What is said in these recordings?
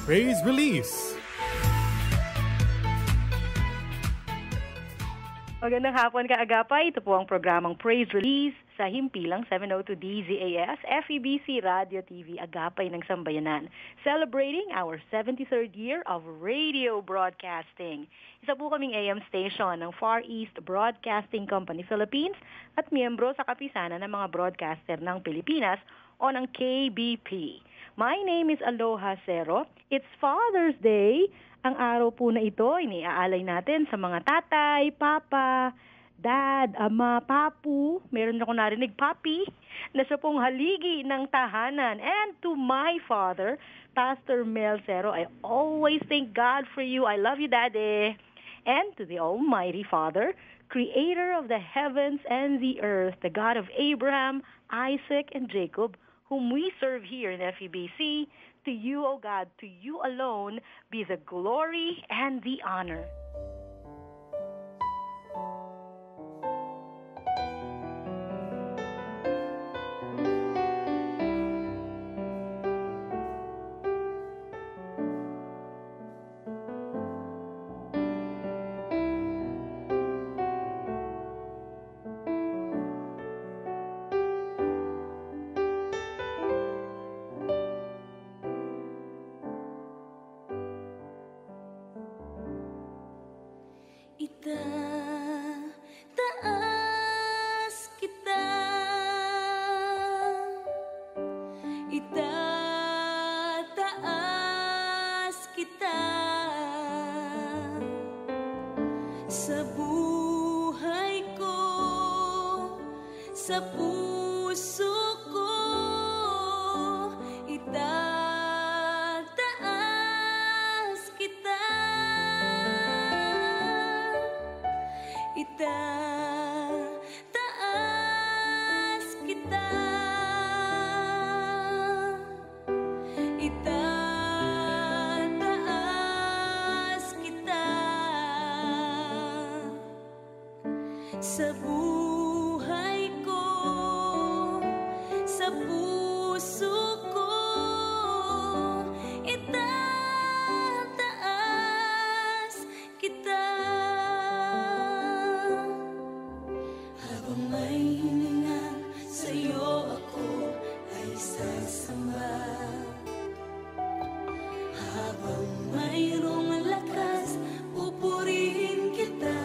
Praise Release. Magandang hapon kaagapay. Ito po ang programang Praise Release sa himpilang 702 DZAS, FEBC Radio TV, Agapay ng Sambayanan. Celebrating our 73rd year of radio broadcasting. Isa po kaming AM station ng Far East Broadcasting Company Philippines at miyembro sa kapisanan ng mga broadcaster ng Pilipinas o ng KBP. My name is Aloha Cero. It's Father's Day. Ang araw po na ito, iniaalay natin sa mga tatay, papa, dad, ama, papu, meron ako narinig, papi, na siya pong haligi ng tahanan. And to my father, Pastor Mel Cero, I always thank God for you. I love you, Daddy. And to the Almighty Father, Creator of the heavens and the earth, the God of Abraham, Isaac, and Jacob, whom we serve here in FEBC, to you, O God, to you alone be the glory and the honor. Itataas kita, itataas kita sa buhay ko, sa puso ko, itataas kita. Itataas kita, itataas kita sa buhay ko, sa puso ko, itataas kita. Habang may hininga sa'yo ako ay sasamba, habang mayroong lakas pupurihin kita,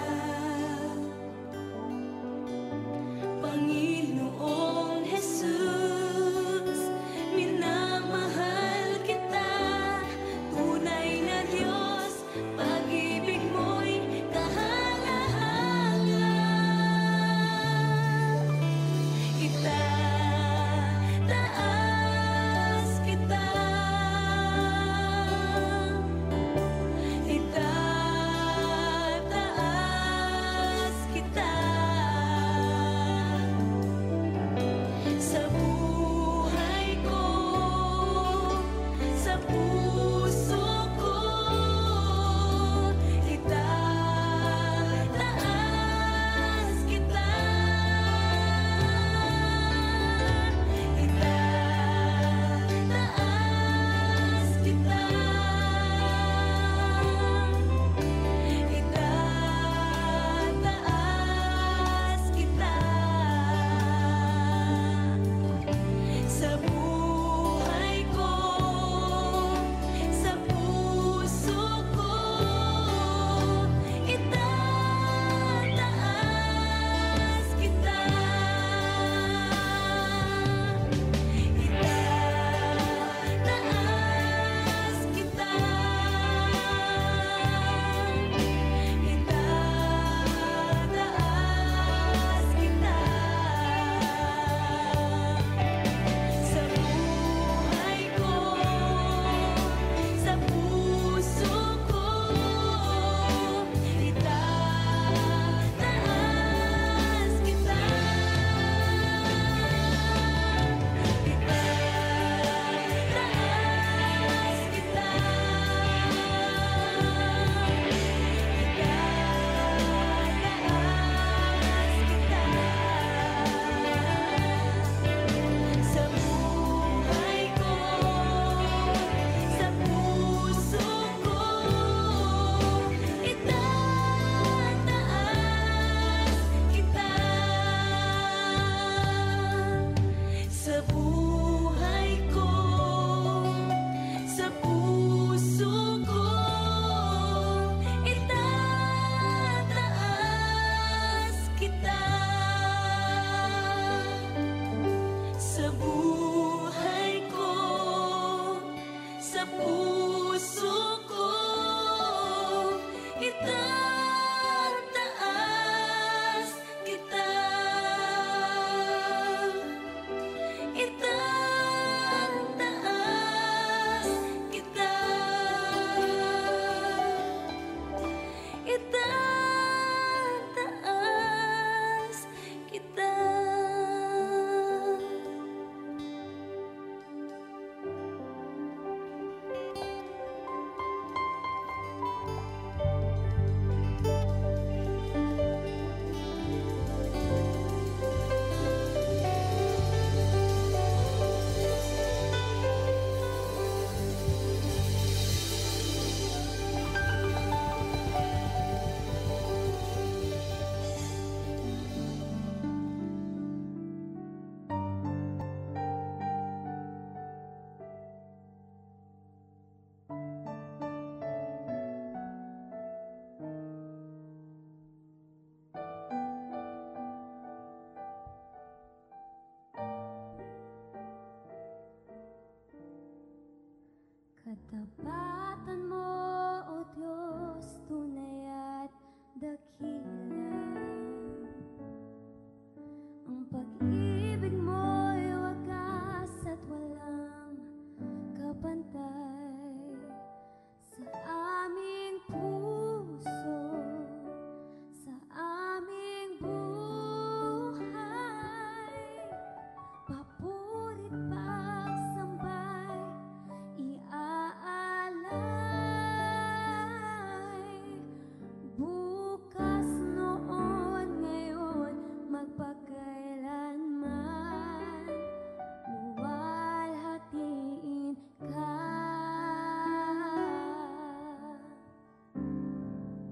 sa puso ko. Itataas kita, itataas kita, itataas kita. Katapatan mo, O Diyos, tunay at dakila. Ang pag-ibig mo'y wagas at walang kapantay sa aming puso, sa aming buhay. Papurit pagsambay, iaalay. Bukas, noon, ngayon, magpakailanman, luwalhatiin ka.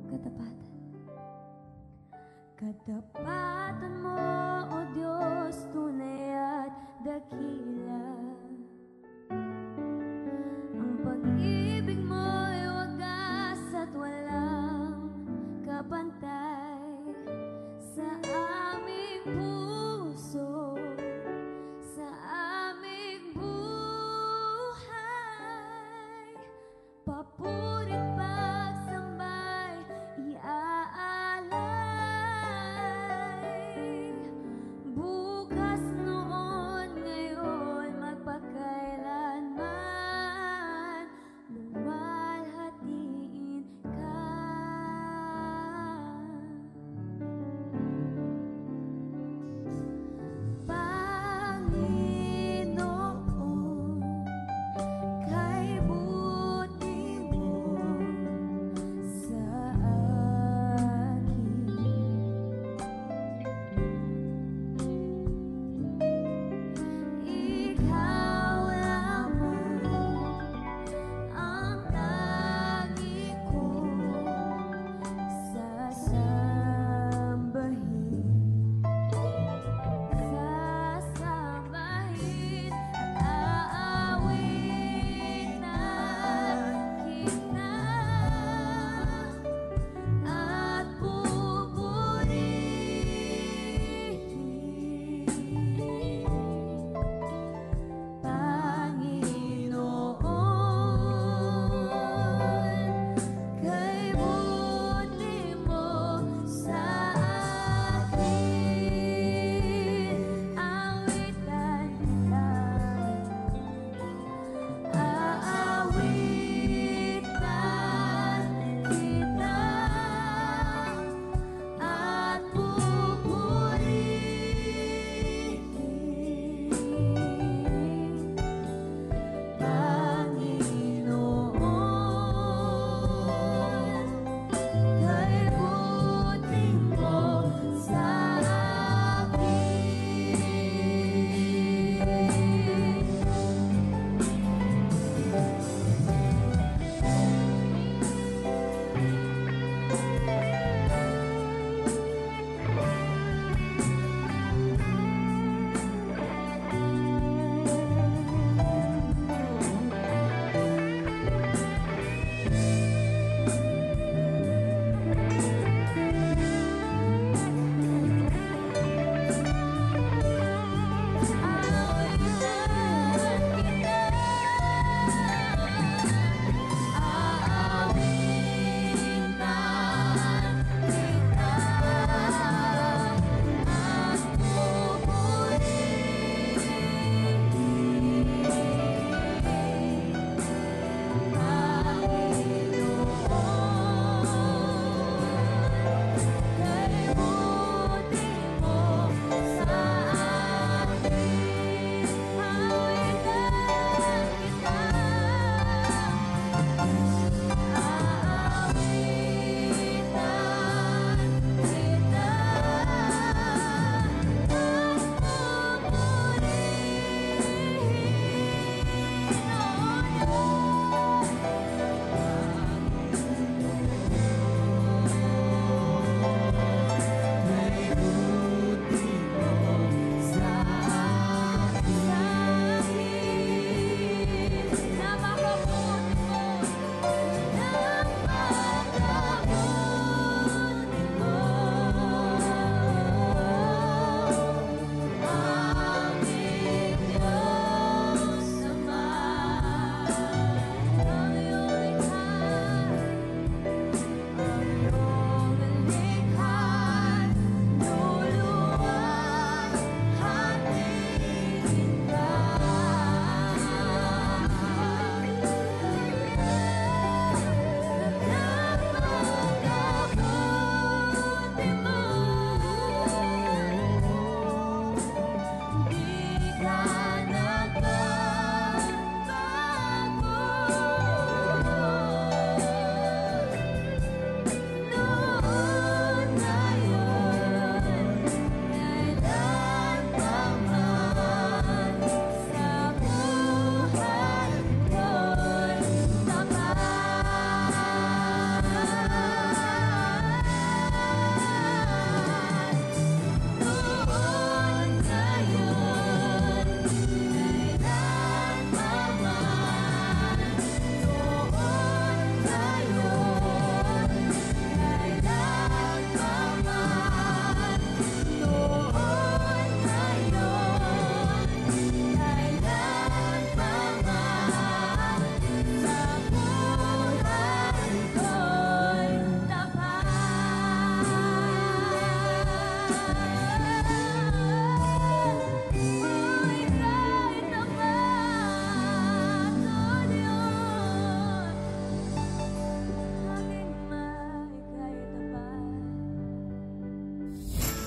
Katapatan. Katapatan mo, O Diyos, tunay at dakila. Ang pag-ibig mo'y wagas at walang kapantay sa aming puso, sa aming buhay. Papurit pagsambay, iaalay. Bukas, noon, ngayon, magpakailanman, luwalhatiin ka. Panginoon, kay buti mo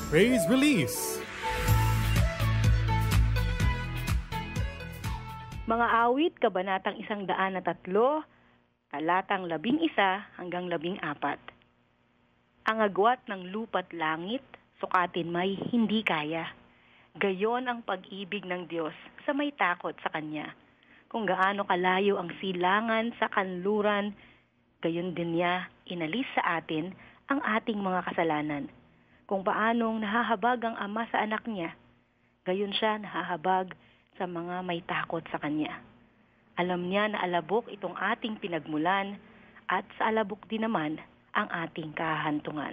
Praise Release. Mga awit, Kabanatang 103, talatang 11 hanggang 14. Ang agwat ng lupa't langit, sukatin may hindi kaya. Gayon ang pag-ibig ng Diyos sa may takot sa Kanya. Kung gaano kalayo ang silangan sa kanluran, gayon din niya inalis sa atin ang ating mga kasalanan. Kung paanong nahahabag ang Ama sa anak niya, gayon siya nahahabag sa mga may takot sa Kanya. Alam niya na alabok itong ating pinagmulan at sa alabok din naman ang ating kahantungan.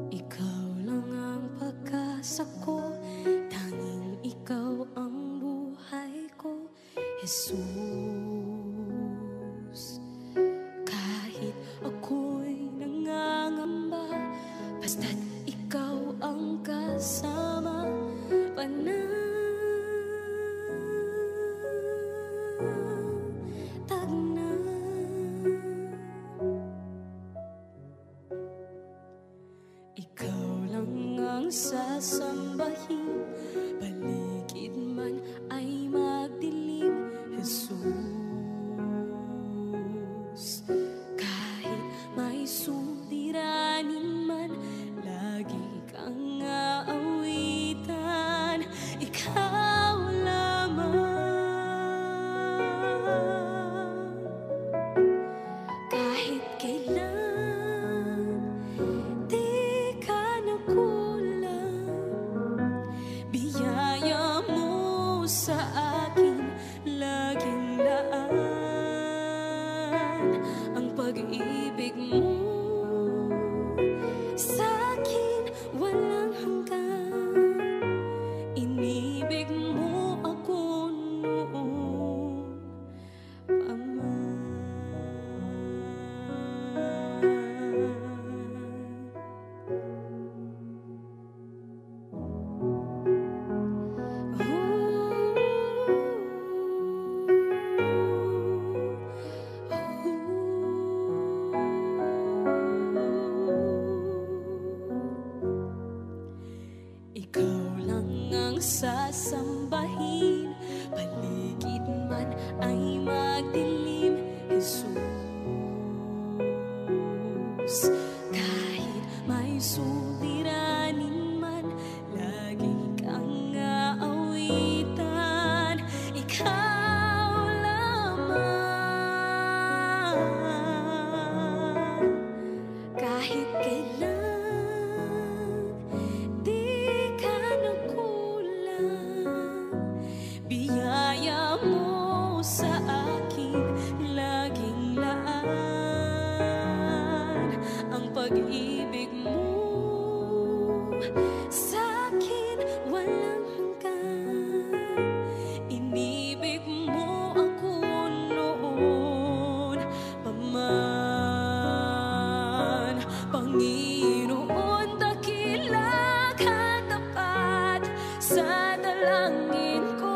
Ikaw lang ang pag-asa ko, tanging ikaw ang buhay ko, Jesus. Kahit ako'y nangangamba, basta't ikaw ang kasama, panatag na. Ikaw lang ang sasambahin, paligid man ay magdilim, Jesus. Kahit may suliranin man, lagi kang aawitan, ikaw lamang. Kahit kailan di ka nakulang, biyaya mo sa akin laging laan. Ang pag-ibig mo sa akin walang hanggan. Inibig mo ako noon pa man. Ikaw lang ang sasambahin, paligid man ay magdilim, Jesus. Kahit may suliranin man, lagi kang aawitan, ikaw lamang. Kahit kailan di ka nakulang, biyaya mo sa akin laging laan. Ang pag-ibig mo sa akin walang hanggan. Inibig mo ako noon pa man. Panginoon, dakila ka tapat sa dalangin ko.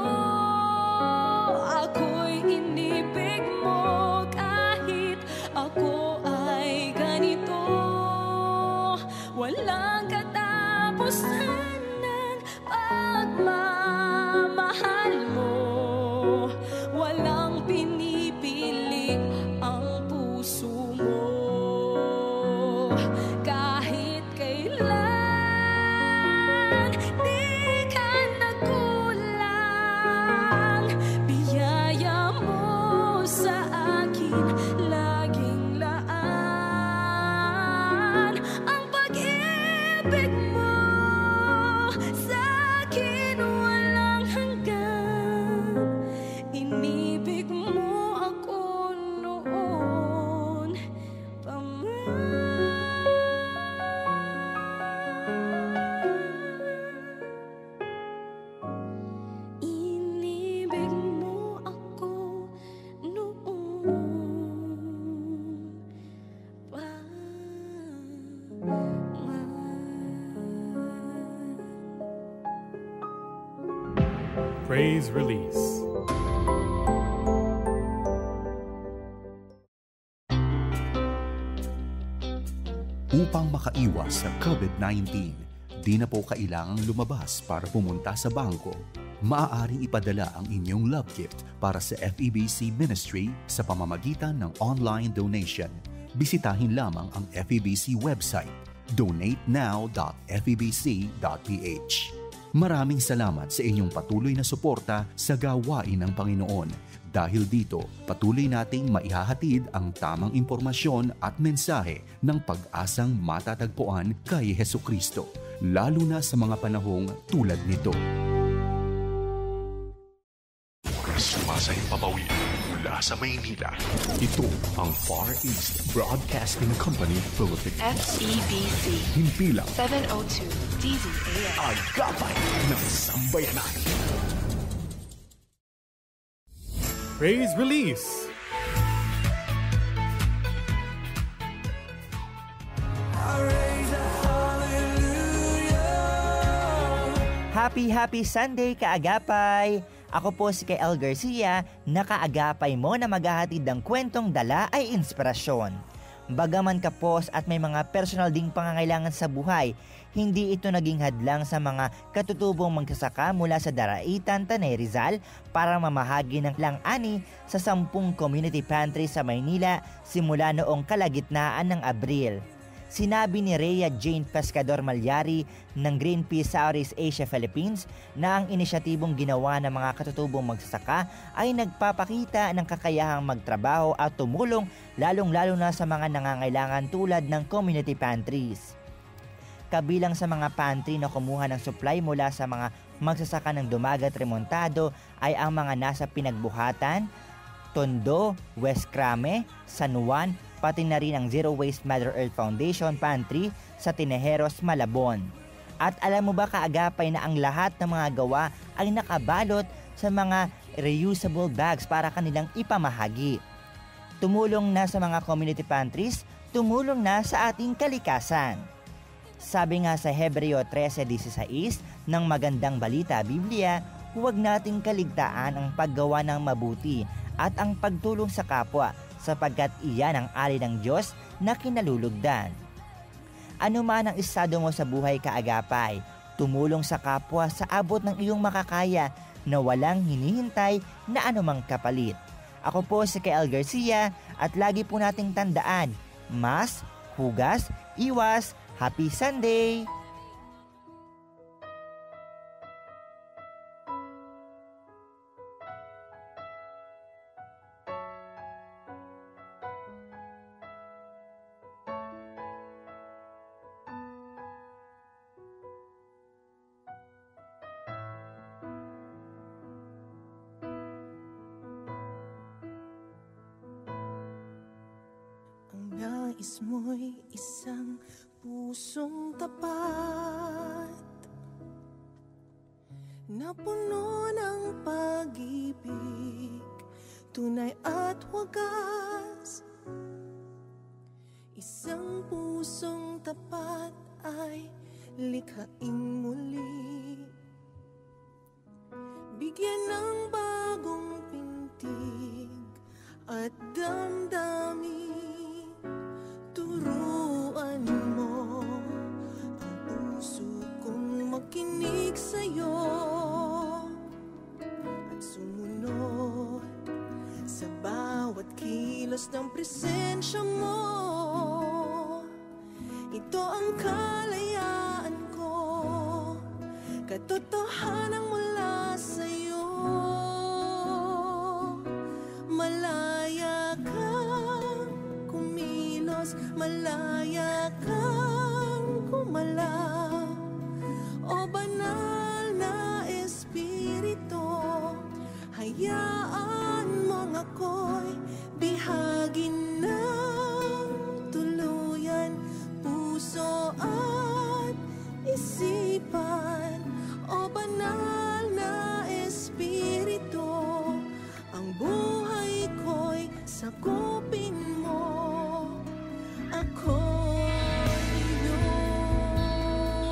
Ako'y inibig mo kahit ako ay ganito. Walang katapusan ng pagmamahal mo. Walang pinipili ang puso mo. Kahit kailan di ka na Praise Release. Upang makaiwas sa COVID-19, di na po kailangang lumabas para pumunta sa bangko. Maaaring ipadala ang inyong love gift para sa FEBC Ministry sa pamamagitan ng online donation. Bisitahin lamang ang FEBC website, donatenow.febc.ph. Maraming salamat sa inyong patuloy na suporta sa gawain ng Panginoon. Dahil dito, patuloy nating maihahatid ang tamang impormasyon at mensahe ng pag-asang matatagpuan kay Hesukristo, lalo na sa mga panahong tulad nito. Sumasay papawid mula sa Maynila. Ito ang Far East Broadcasting Company Philippines. FEBC Himpilang 702 DZAS. Agapay ng Sambayanan. Praise Release. Happy Sunday, kaagapay! Ako po si Kael Garcia, na kaagapay mo na maghahatid ng kwentong dala ay inspirasyon. Bagaman kapos at may mga personal ding pangangailangan sa buhay, hindi ito naging hadlang sa mga katutubong magsasaka mula sa Daraitan, Tanay Rizal para mamahagi ng lang-ani sa 10 community pantry sa Maynila simula noong kalagitnaan ng Abril. Sinabi ni Rhea Jane Pescador Malyari ng Greenpeace Southeast Asia Philippines na ang inisyatibong ginawa ng mga katutubong magsasaka ay nagpapakita ng kakayahang magtrabaho at tumulong lalong-lalo na sa mga nangangailangan tulad ng community pantries. Kabilang sa mga pantry na kumuha ng supply mula sa mga magsasaka ng Dumagat Remontado ay ang mga nasa Pinagbuhatan, Tondo, West Crame, San Juan, pati na rin ang Zero Waste Mother Earth Foundation Pantry sa Tinejeros, Malabon. At alam mo ba, kaagapay, na ang lahat ng mga gawa ay nakabalot sa mga reusable bags para kanilang ipamahagi. Tumulong na sa mga community pantries, tumulong na sa ating kalikasan. Sabi nga sa Hebreo 13:16 ng Magandang Balita Biblia, huwag nating kaligtaan ang paggawa ng mabuti at ang pagtulong sa kapwa, sapagkat iyan ang alay ng Diyos na kinalulugdan. Ano man ang estado mo sa buhay, kaagapay, tumulong sa kapwa sa abot ng iyong makakaya na walang hinihintay na anumang kapalit. Ako po si Kael Garcia at lagi po nating tandaan, mas, hugas, iwas, Happy Sunday! Nais mo'y isang pusong tapat na puno ng pag-ibig, tunay at wagas. Isang pusong tapat ay likhaing muli, bigyan ng bagong pintig at damdamin. Turuan mo ang puso kong makinig sa'yo at sumunod sa bawat kilos ng presensya mo. Ito ang kalayaan ko, katotohanan mula sa'yo. Malaya kang kumilos, malaya kang gumalaw, o banal na Espiritu, hayaan mong ako'y bihagin ng tuluyan, puso at isipan. O banal na Espiritu, ang buhay ko'y sakupin mo. Ako'y iyong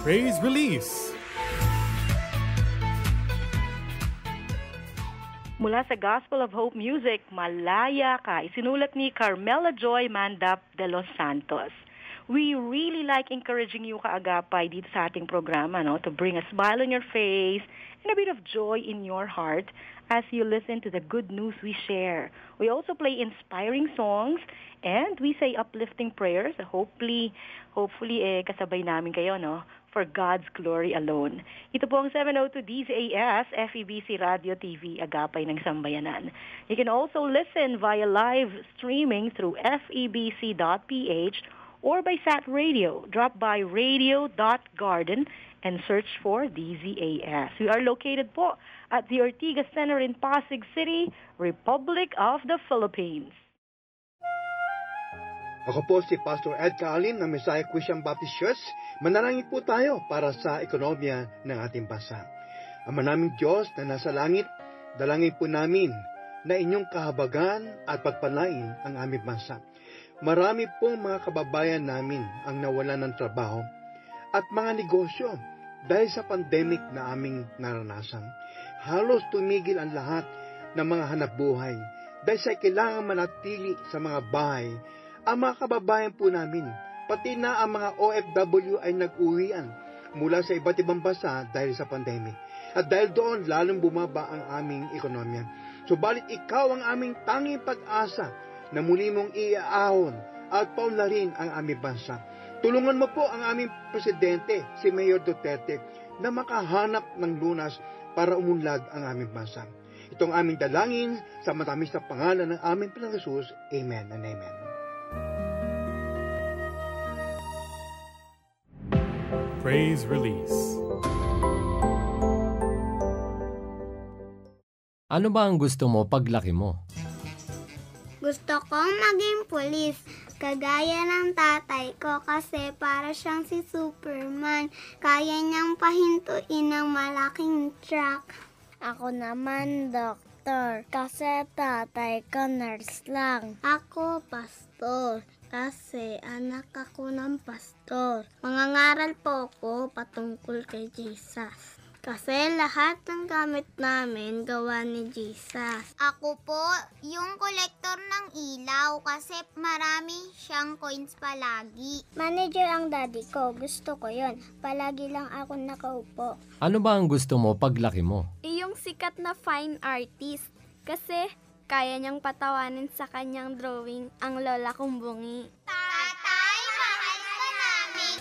Praise Release. Mula sa Gospel of Hope Music, Malaya Ka, isinulat ni Carmela Joy Mandap de los Santos. We really like encouraging you, kaagapay, dito sa ating programa, no, to bring a smile on your face and a bit of joy in your heart as you listen to the good news we share. We also play inspiring songs and we say uplifting prayers. Hopefully, kasabay namin kayo, no, for God's glory alone. Ito po ang 702 DZAS, FEBC Radio TV, Agapay ng Sambayanan. You can also listen via live streaming through febc.ph or by Sat Radio. Drop by radio.garden and search for DZAS. We are located po at the Ortigas Center in Pasig City, Republic of the Philippines. Ako po si Pastor Ed Kalim ng Messiah Christian Baptist Church. Manalangin po tayo para sa ekonomiya ng ating bansa. Ama naming Diyos na nasa langit, dalangin po namin na inyong kahabagan at pagpalain ang aming bansa. Marami pong mga kababayan namin ang nawalan ng trabaho at mga negosyo dahil sa pandemic na aming naranasan. Halos tumigil ang lahat ng mga hanapbuhay dahil sa kailangan manatili sa mga bahay. Ang mga kababayan po namin, pati na ang mga OFW ay nag-uwian mula sa iba't ibang bansa dahil sa pandemic. At dahil doon, lalong bumaba ang aming ekonomiya. Subalit ikaw ang aming tanging pag-asa na muli mong iaahon at paunlarin ang aming bansa. Tulungan mo po ang aming presidente, si Mayor Duterte, na makahanap ng lunas para umunlad ang aming bansa. Itong aming dalangin sa matamis na pangalan ng aming Panginoong Hesus. Amen and amen. Praise Release. Ano ba ang gusto mo paglaki mo? Gusto kong maging pulis, kagaya ng tatay ko kasi para siyang si Superman. Kaya niyang pahintuin ng malaking truck. Ako naman, doktor, kasi tatay ko nurse lang. Ako, pastor, kasi anak ako ng pastor. Mangangaral po ako patungkol kay Jesus. Kasi lahat ng gamit namin gawa ni Jesus. Ako po, yung kolektor ng ilaw kasi marami siyang coins palagi. Manager ang daddy ko, gusto ko yon. Palagi lang ako nakaupo. Ano ba ang gusto mo paglaki mo? Yung sikat na fine artist. Kasi kaya niyang patawanin sa kanyang drawing ang lola kong bungi. Tatay, mahal ka namin!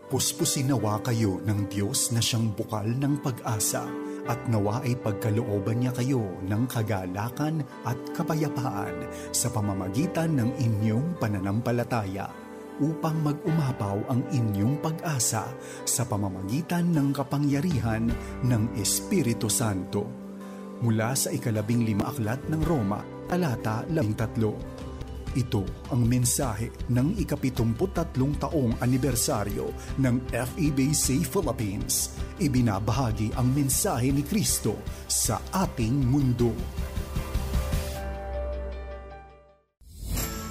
Puspusin nawa kayo ng Diyos na siyang bukal ng pag-asa at nawa ay pagkalooban niya kayo ng kagalakan at kapayapaan sa pamamagitan ng inyong pananampalataya upang mag-umapaw ang inyong pag-asa sa pamamagitan ng kapangyarihan ng Espiritu Santo. Mula sa 15 aklat ng Roma, talata 13. Ito ang mensahe ng ika-73 taong anibersaryo ng FEBC Philippines. Ibinabahagi ang mensahe ni Kristo sa ating mundo.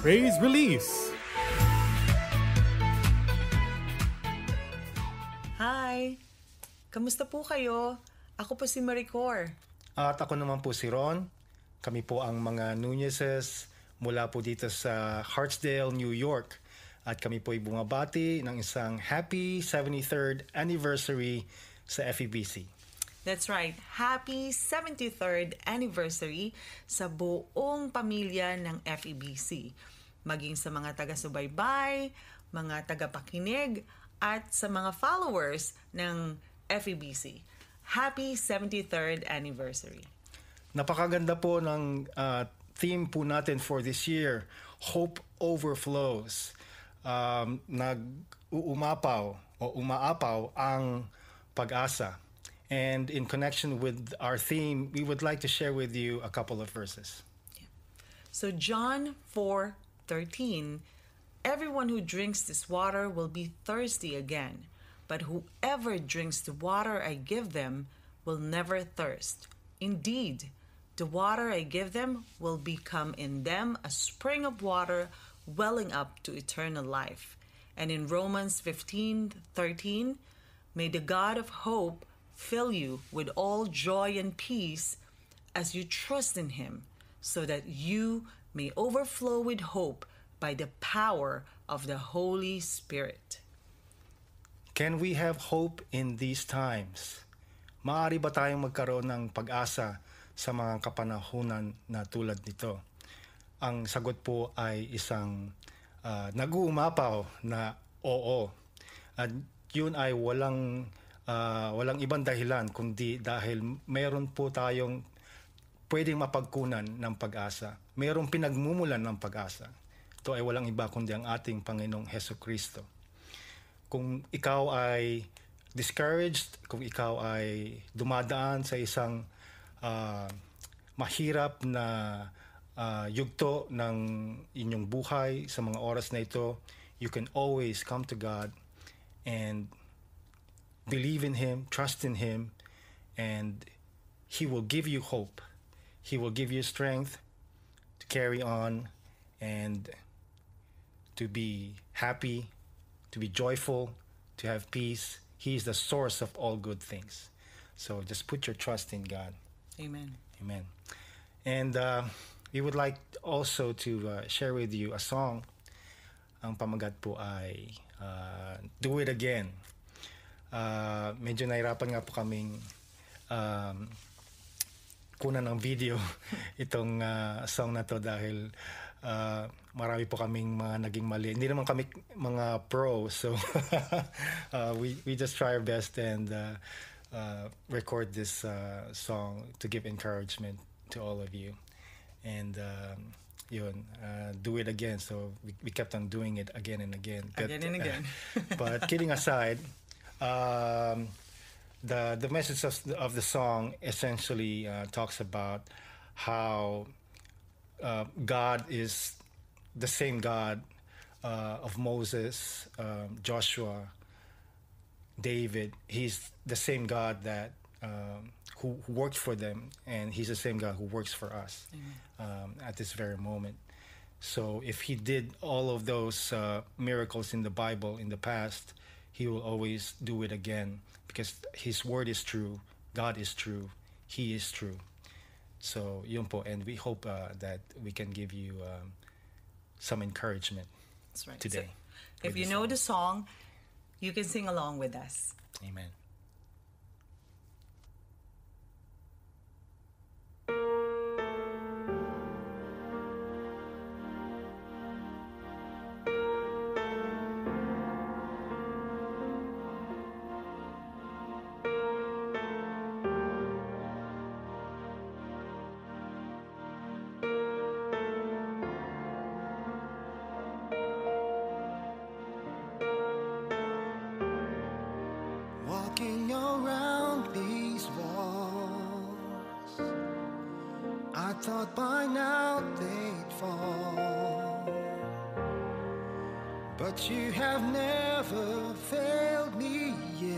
Praise Release. Hi! Kamusta po kayo? Ako po si Maricor. At ako naman po si Ron. Kami po ang mga Nunezes mula po dito sa Hartsdale, New York. At kami po ay bumabati ng isang happy 73rd anniversary sa FEBC. That's right. Happy 73rd anniversary sa buong pamilya ng FEBC. Maging sa mga taga-subaybay, mga taga-pakinig, at sa mga followers ng FEBC. Happy 73rd anniversary. Napakaganda po ng theme po natin for this year, Hope Overflows. Umaapaw ang pag-asa. And in connection with our theme, we would like to share with you a couple of verses. So John 4:13, everyone who drinks this water will be thirsty again, but whoever drinks the water I give them will never thirst. Indeed, the water I give them will become in them a spring of water welling up to eternal life. And in Romans 15:13, may the God of hope fill you with all joy and peace as you trust in him, so that you may overflow with hope by the power of the Holy Spirit. Can we have hope in these times? Maaari ba tayong magkaroon ng pag-asa sa mga kapanahunan na tulad nito? Ang sagot po ay isang nag-uumapaw na oo. At yun ay walang ibang dahilan kundi dahil meron po tayong pwedeng mapagkunan ng pag-asa. Mayroong pinagmumulan ng pag-asa. Ito ay walang iba kundi ang ating Panginoong Hesukristo. Kung ikaw ay discouraged, kung ikaw ay dumadaan sa isang mahirap na yugto ng inyong buhay sa mga oras na ito, you can always come to God and believe in Him, trust in Him, and He will give you hope. He will give you strength to carry on and to be happy, to be joyful, to have peace. He is the source of all good things. So just put your trust in God. Amen. Amen. And we would like also to share with you a song. Ang pamagat po ay Do It Again. Medyo nahirapan nga po kaming kunan ng video itong song na to dahil marami po kaming mga naging mali. Hindi naman kami mga pro, so we just try our best and record this song to give encouragement to all of you. And do it again. So we kept on doing it again and again. Again and again. But kidding aside, the message of the song essentially talks about how God is the same God of Moses, Joshua, David. He's the same God that who worked for them, and He's the same God who works for us at this very moment. So if He did all of those miracles in the Bible in the past, He will always do it again because His word is true, God is true, He is true. So yun po, and we hope that we can give you some encouragement. That's right. Today. So, if you know the song, you can sing along with us. Amen. Walking around these walls, I thought by now they'd fall, but you have never failed me yet.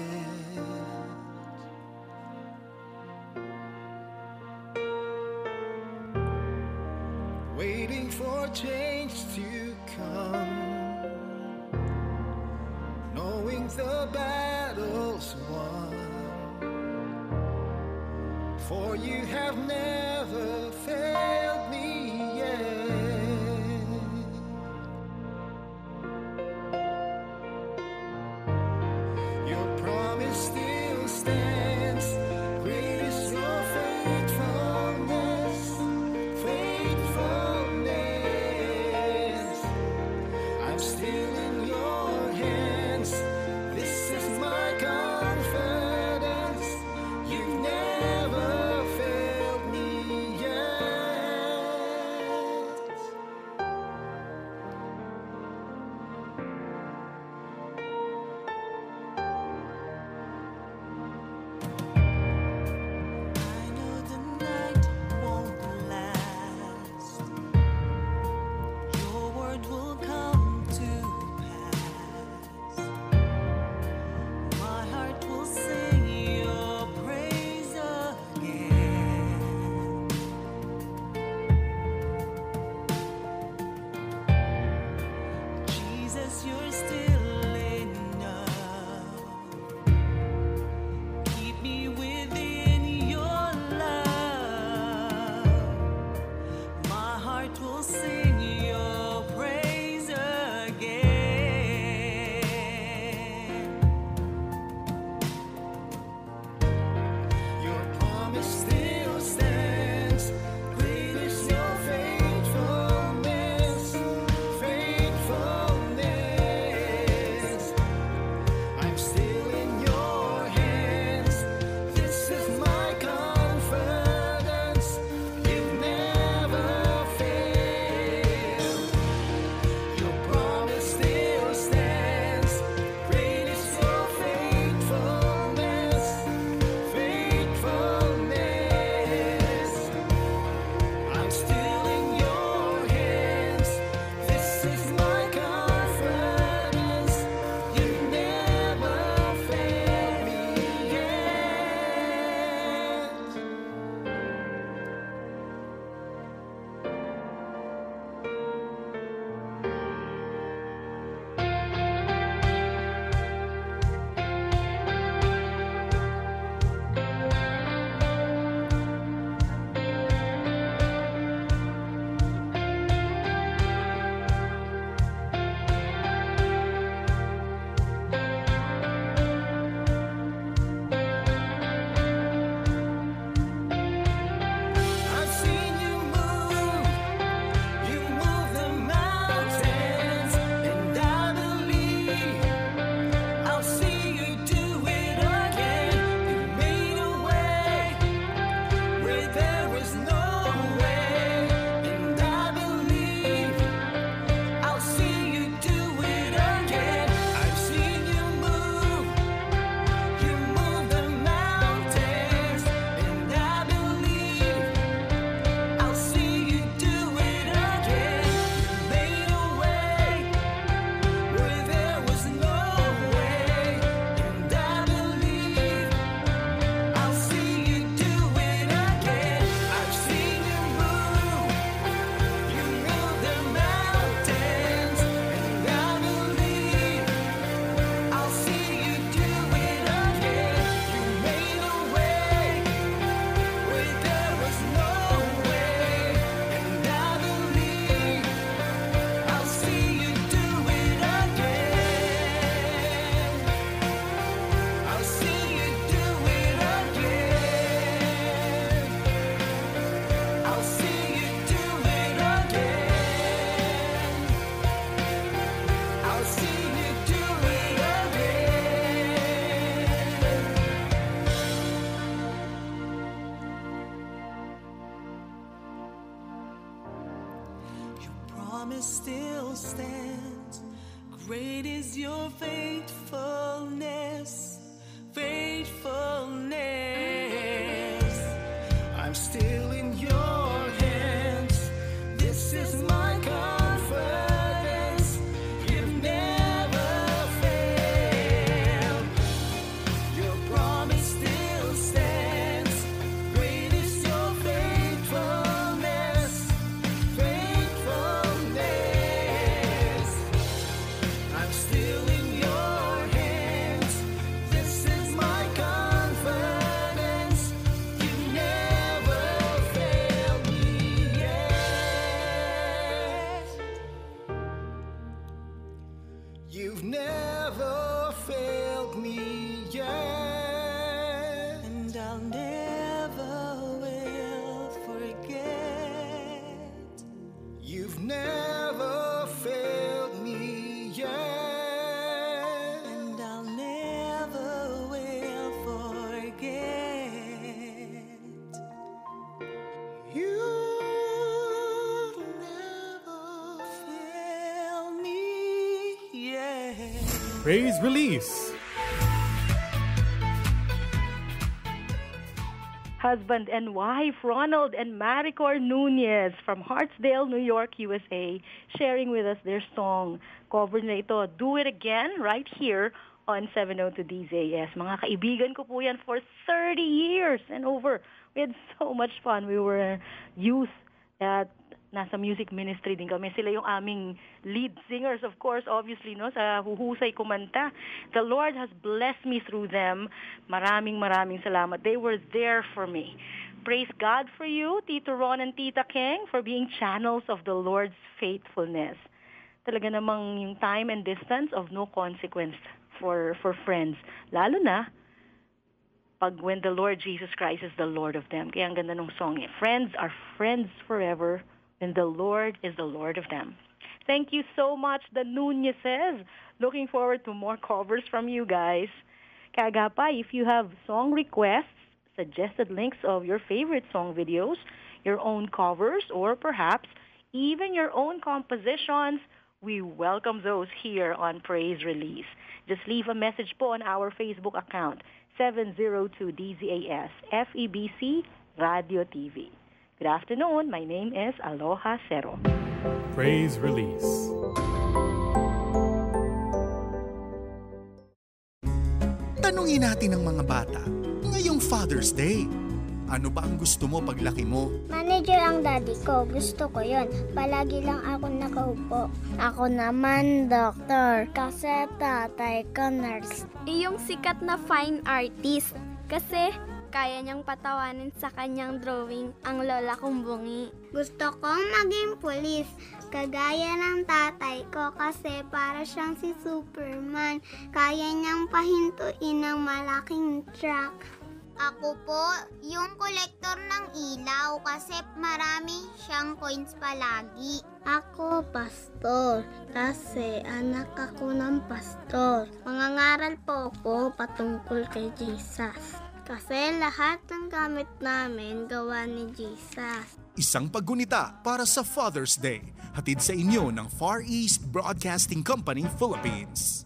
Waiting for change to come, knowing the battle's won, for you have never failed me yet. Your promise still stands, great is your faithfulness, faithfulness. I'm still in your hands. This is my confidence. You've never failed me promise still stands. Great is your faithfulness, faithfulness. I'm still in your hands. This is my confidence. You've never failed. Your promise still stands. Great is your faithfulness, faithfulness. I'm still in your hands. This is my confidence. You never failed me yet. You've never failed me yet. And I'll never will forget. You've never failed me yet. And I'll never will forget. You've never failed me yet. Praise Release. Husband and wife Ronald and Maricor Nunez from Hartsdale, New York, USA, sharing with us their song. Cover na ito, Do It Again, right here on 702 DZAS. Mga kaibigan ko po yan for 30 years and over. We had so much fun. We were youth at nasa music ministry din kami. Sila yung aming lead singers, of course, obviously, no, sa huhusay kumanta. The Lord has blessed me through them. Maraming salamat. They were there for me. Praise God for you, Tito Ron and Tita Keng, for being channels of the Lord's faithfulness. Talaga namang yung time and distance of no consequence for friends. Lalo na pag when the Lord Jesus Christ is the Lord of them. Kaya ang ganda ng song eh. Friends are friends forever when the Lord is the Lord of them. Thank you so much, the Nunezes. Looking forward to more covers from you guys. Kaagapay, if you have song requests, suggested links of your favorite song videos, your own covers, or perhaps even your own compositions, we welcome those here on Praise Release. Just leave a message po on our Facebook account, 702 DZAS FEBC Radio TV. Good afternoon. My name is Aloha Cero. Praise Release. Tanungin natin ang mga bata, ngayong Father's Day, ano ba ang gusto mo paglaki mo? Manager ang daddy ko. Gusto ko yon. Palagi lang ako nakaupo. Ako naman, doktor. Kasi tatay ko nurse. Iyong sikat na fine artist. Kasi kaya niyang patawanin sa kanyang drawing ang lola kong bungi. Gusto kong maging pulis. Kagaya ng tatay ko kasi para siyang si Superman. Kaya niyang pahintuin ng malaking truck. Ako po, yung kolektor ng ilaw kasi marami siyang coins palagi. Ako, pastor, kasi anak ako ng pastor. Mangangaral po ako patungkol kay Jesus. Kasi lahat ng gamit namin gawa ni Jesus. Isang paggunita para sa Father's Day. Hatid sa inyo ng Far East Broadcasting Company, Philippines.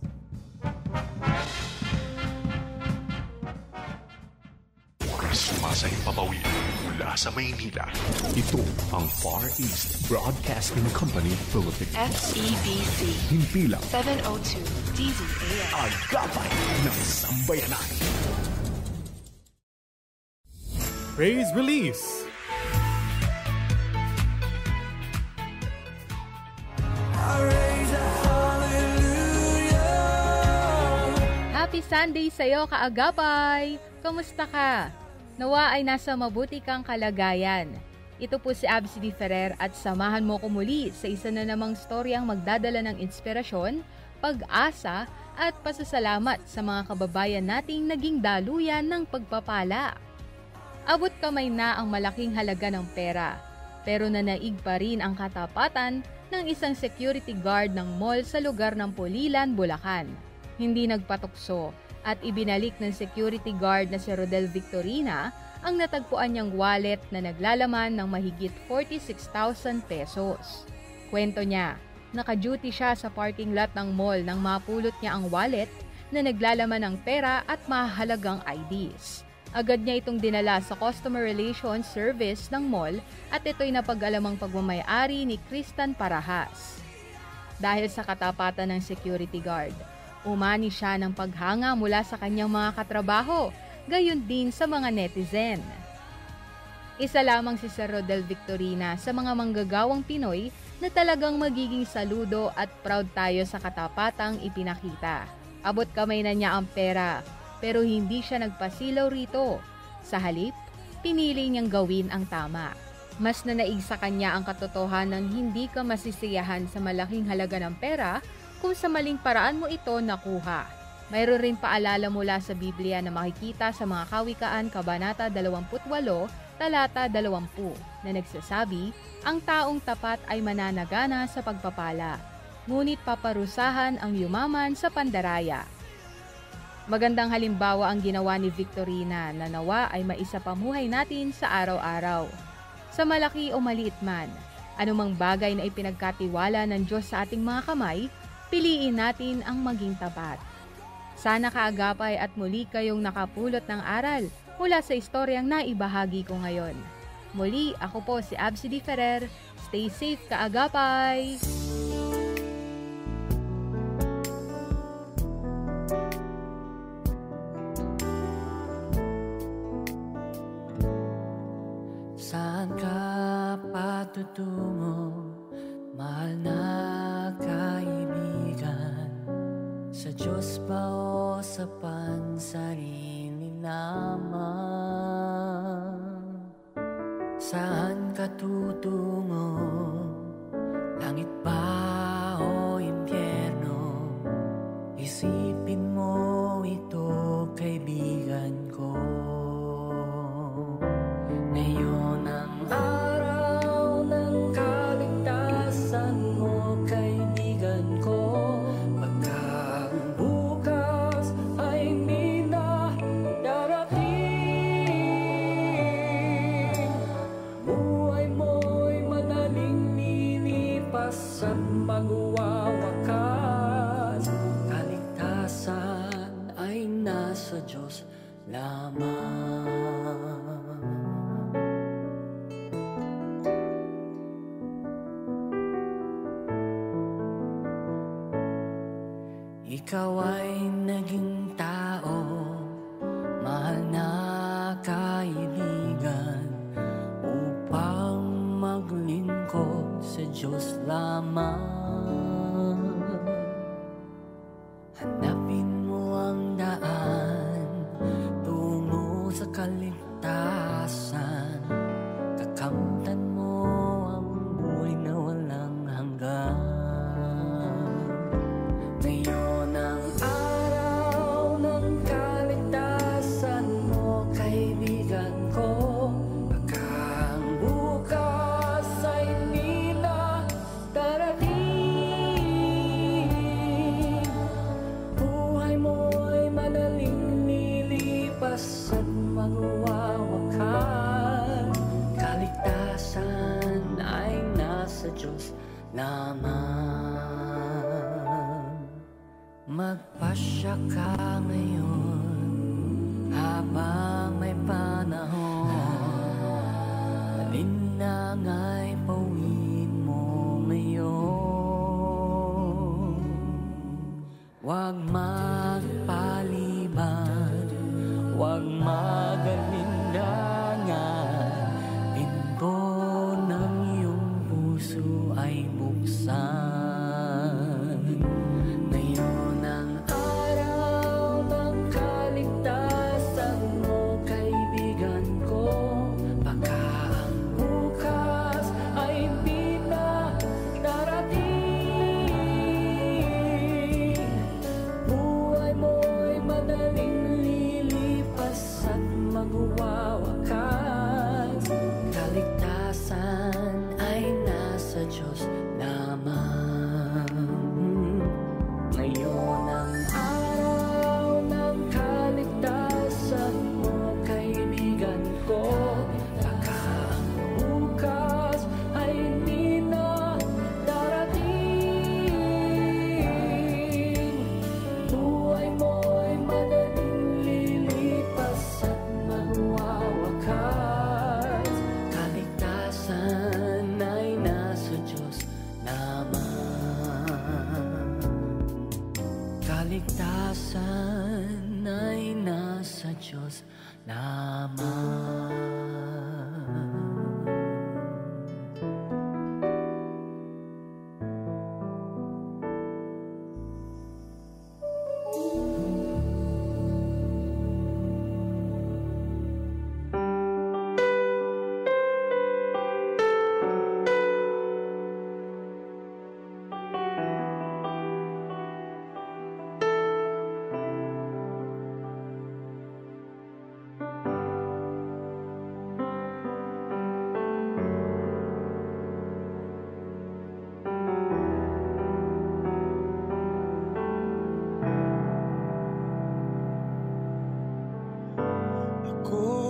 Sumasahing papawid mula sa Maynila. Ito ang Far East Broadcasting Company, Philippines. FEBC. Himpilang 702 DZAS. Agapay ng Sambayanan. Praise Release. Happy Sunday sa'yo, kaagapay! Kamusta ka? Nawa ay nasa mabuti kang kalagayan. Ito po si Abby D. Ferrer at samahan mo ko muli sa isa na namang storyang magdadala ng inspirasyon, pag-asa at pasasalamat sa mga kababayan nating naging daluyan ng pagpapala. Abot kamay na ang malaking halaga ng pera, pero nanaig pa rin ang katapatan ng isang security guard ng mall sa lugar ng Pulilan, Bulacan. Hindi nagpatukso at ibinalik ng security guard na si Rodel Victorina ang natagpuan niyang wallet na naglalaman ng mahigit 46,000 pesos. Kwento niya, Naka-duty siya sa parking lot ng mall nang mapulot niya ang wallet na naglalaman ng pera at mahalagang IDs. Agad niya itong dinala sa Customer Relations Service ng mall at ito'y napag-alamang pagmamayari ni Kristan Parahas. Dahil sa katapatan ng security guard, umani siya ng paghanga mula sa kanyang mga katrabaho, gayon din sa mga netizen. Isa lamang si Sir Rodel Victorina sa mga manggagawang Pinoy na talagang magiging saludo at proud tayo sa katapatang ipinakita. Abot kamay na niya ang pera, pero hindi siya nagpasilaw rito. Sa halip, pinili niyang gawin ang tama. Mas nanaig sa kanya ang katotohanan ng hindi ka masisiyahan sa malaking halaga ng pera kung sa maling paraan mo ito nakuha. Mayroon rin paalala mula sa Biblia na makikita sa mga Kawikaan, Kabanata 28, Talata 20, na nagsasabi, ang taong tapat ay mananagana sa pagpapala, ngunit paparusahan ang yumaman sa pandaraya. Magandang halimbawa ang ginawa ni Victorina na nawa ay maisapamuhay natin sa araw-araw. Sa malaki o maliit man, anumang bagay na ipinagkatiwala ng Diyos sa ating mga kamay, piliin natin ang maging tapat. Sana kaagapay at muli kayong nakapulot ng aral mula sa istoryang naibahagi ko ngayon. Muli, ako po si Absidy Ferrer. Stay safe, kaagapay! Saan ka patutungo, mahal na kaibigan? Sa Diyos ba o sa pansarili lamang? Saan ka tutungo, langit ba o impyerno? Isipin mo ito, kaibigan ko. Ngayon ang araw ng kaligtasan mo, kaibigan ko. Pagka ang bukas ay hindi na darating, buhay mo'y madaling lilipas at magwawakas. Kaligtasan ay nasa Diyos lamang. Ikaw ay naging tao, mahal na kaibigan, upang maglingkod sa Diyos lamang. Hanapin mo ang daan tungo sa kaligtasan. Kakamtan mo ang buhay na walang hanggan. Ngayon ang araw ng kaligtasan mo, kaibigan ko. Baka ang bukas ay hindi na darating, buhay mo'y madaling lilipas at magwawakas. Kaligtasan ay nasa Diyos lamang. Magpasya ka ngayon habang may panahon. Malinang ay pawin mo ngayon. Huwag magpaliban, huwag magalindangan. Pinto ng iyong puso ay buksan. Ngayon ang araw ng kaligtasan mo, kaibigan ko. Baka ang bukas ay hindi na darating, buhay kaligtasan ay nasa Diyos lamang.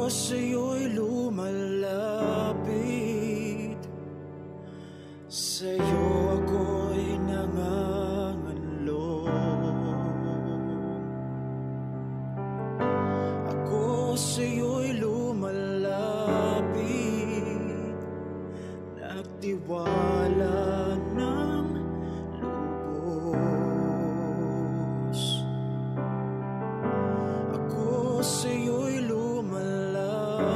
Sa'yo'y lumalapit, sa'yo ako'y nangangalong. Ako sa'yo'y lumalapit, nagtiwala ng lubos. Ako sa'yo'y lumalapit,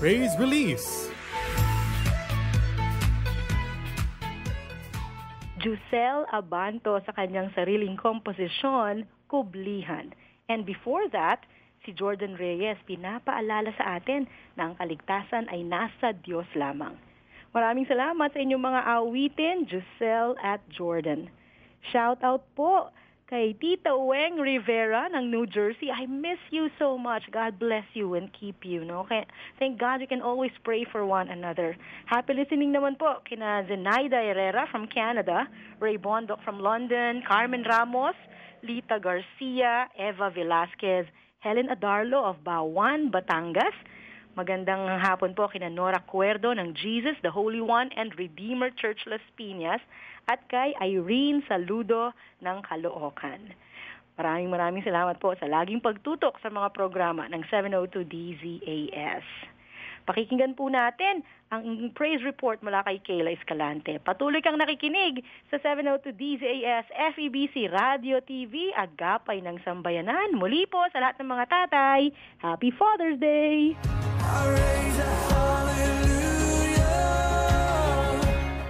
Praise Release. Jusel Abanto sa kanyang sariling komposisyon, Kublihan. And before that, si Jordan Reyes pinapaalala sa atin na ang kaligtasan ay nasa Diyos lamang. Maraming salamat sa inyong mga awitin, Jusel at Jordan. Shout out po kay Tita Weng Rivera ng New Jersey. I miss you so much. God bless you and keep you. No? Thank God we can always pray for one another. Happy listening naman po kina Zenaida Herrera from Canada, Ray Bondoc from London, Carmen Ramos, Lita Garcia, Eva Velasquez, Helen Adarlo of Bawan, Batangas. Magandang hapon po kina Nora Cuerdo ng Jesus, the Holy One and Redeemer Church Las Piñas at kay Irene Saludo ng Caloocan. Maraming salamat po sa laging pagtutok sa mga programa ng 702 DZAS. Pakikinggan po natin ang praise report mula kay Kayla Escalante. Patuloy kang nakikinig sa 702 DZAS FEBC Radio TV, Agapay ng Sambayanan. Muli po sa lahat ng mga tatay, Happy Father's Day!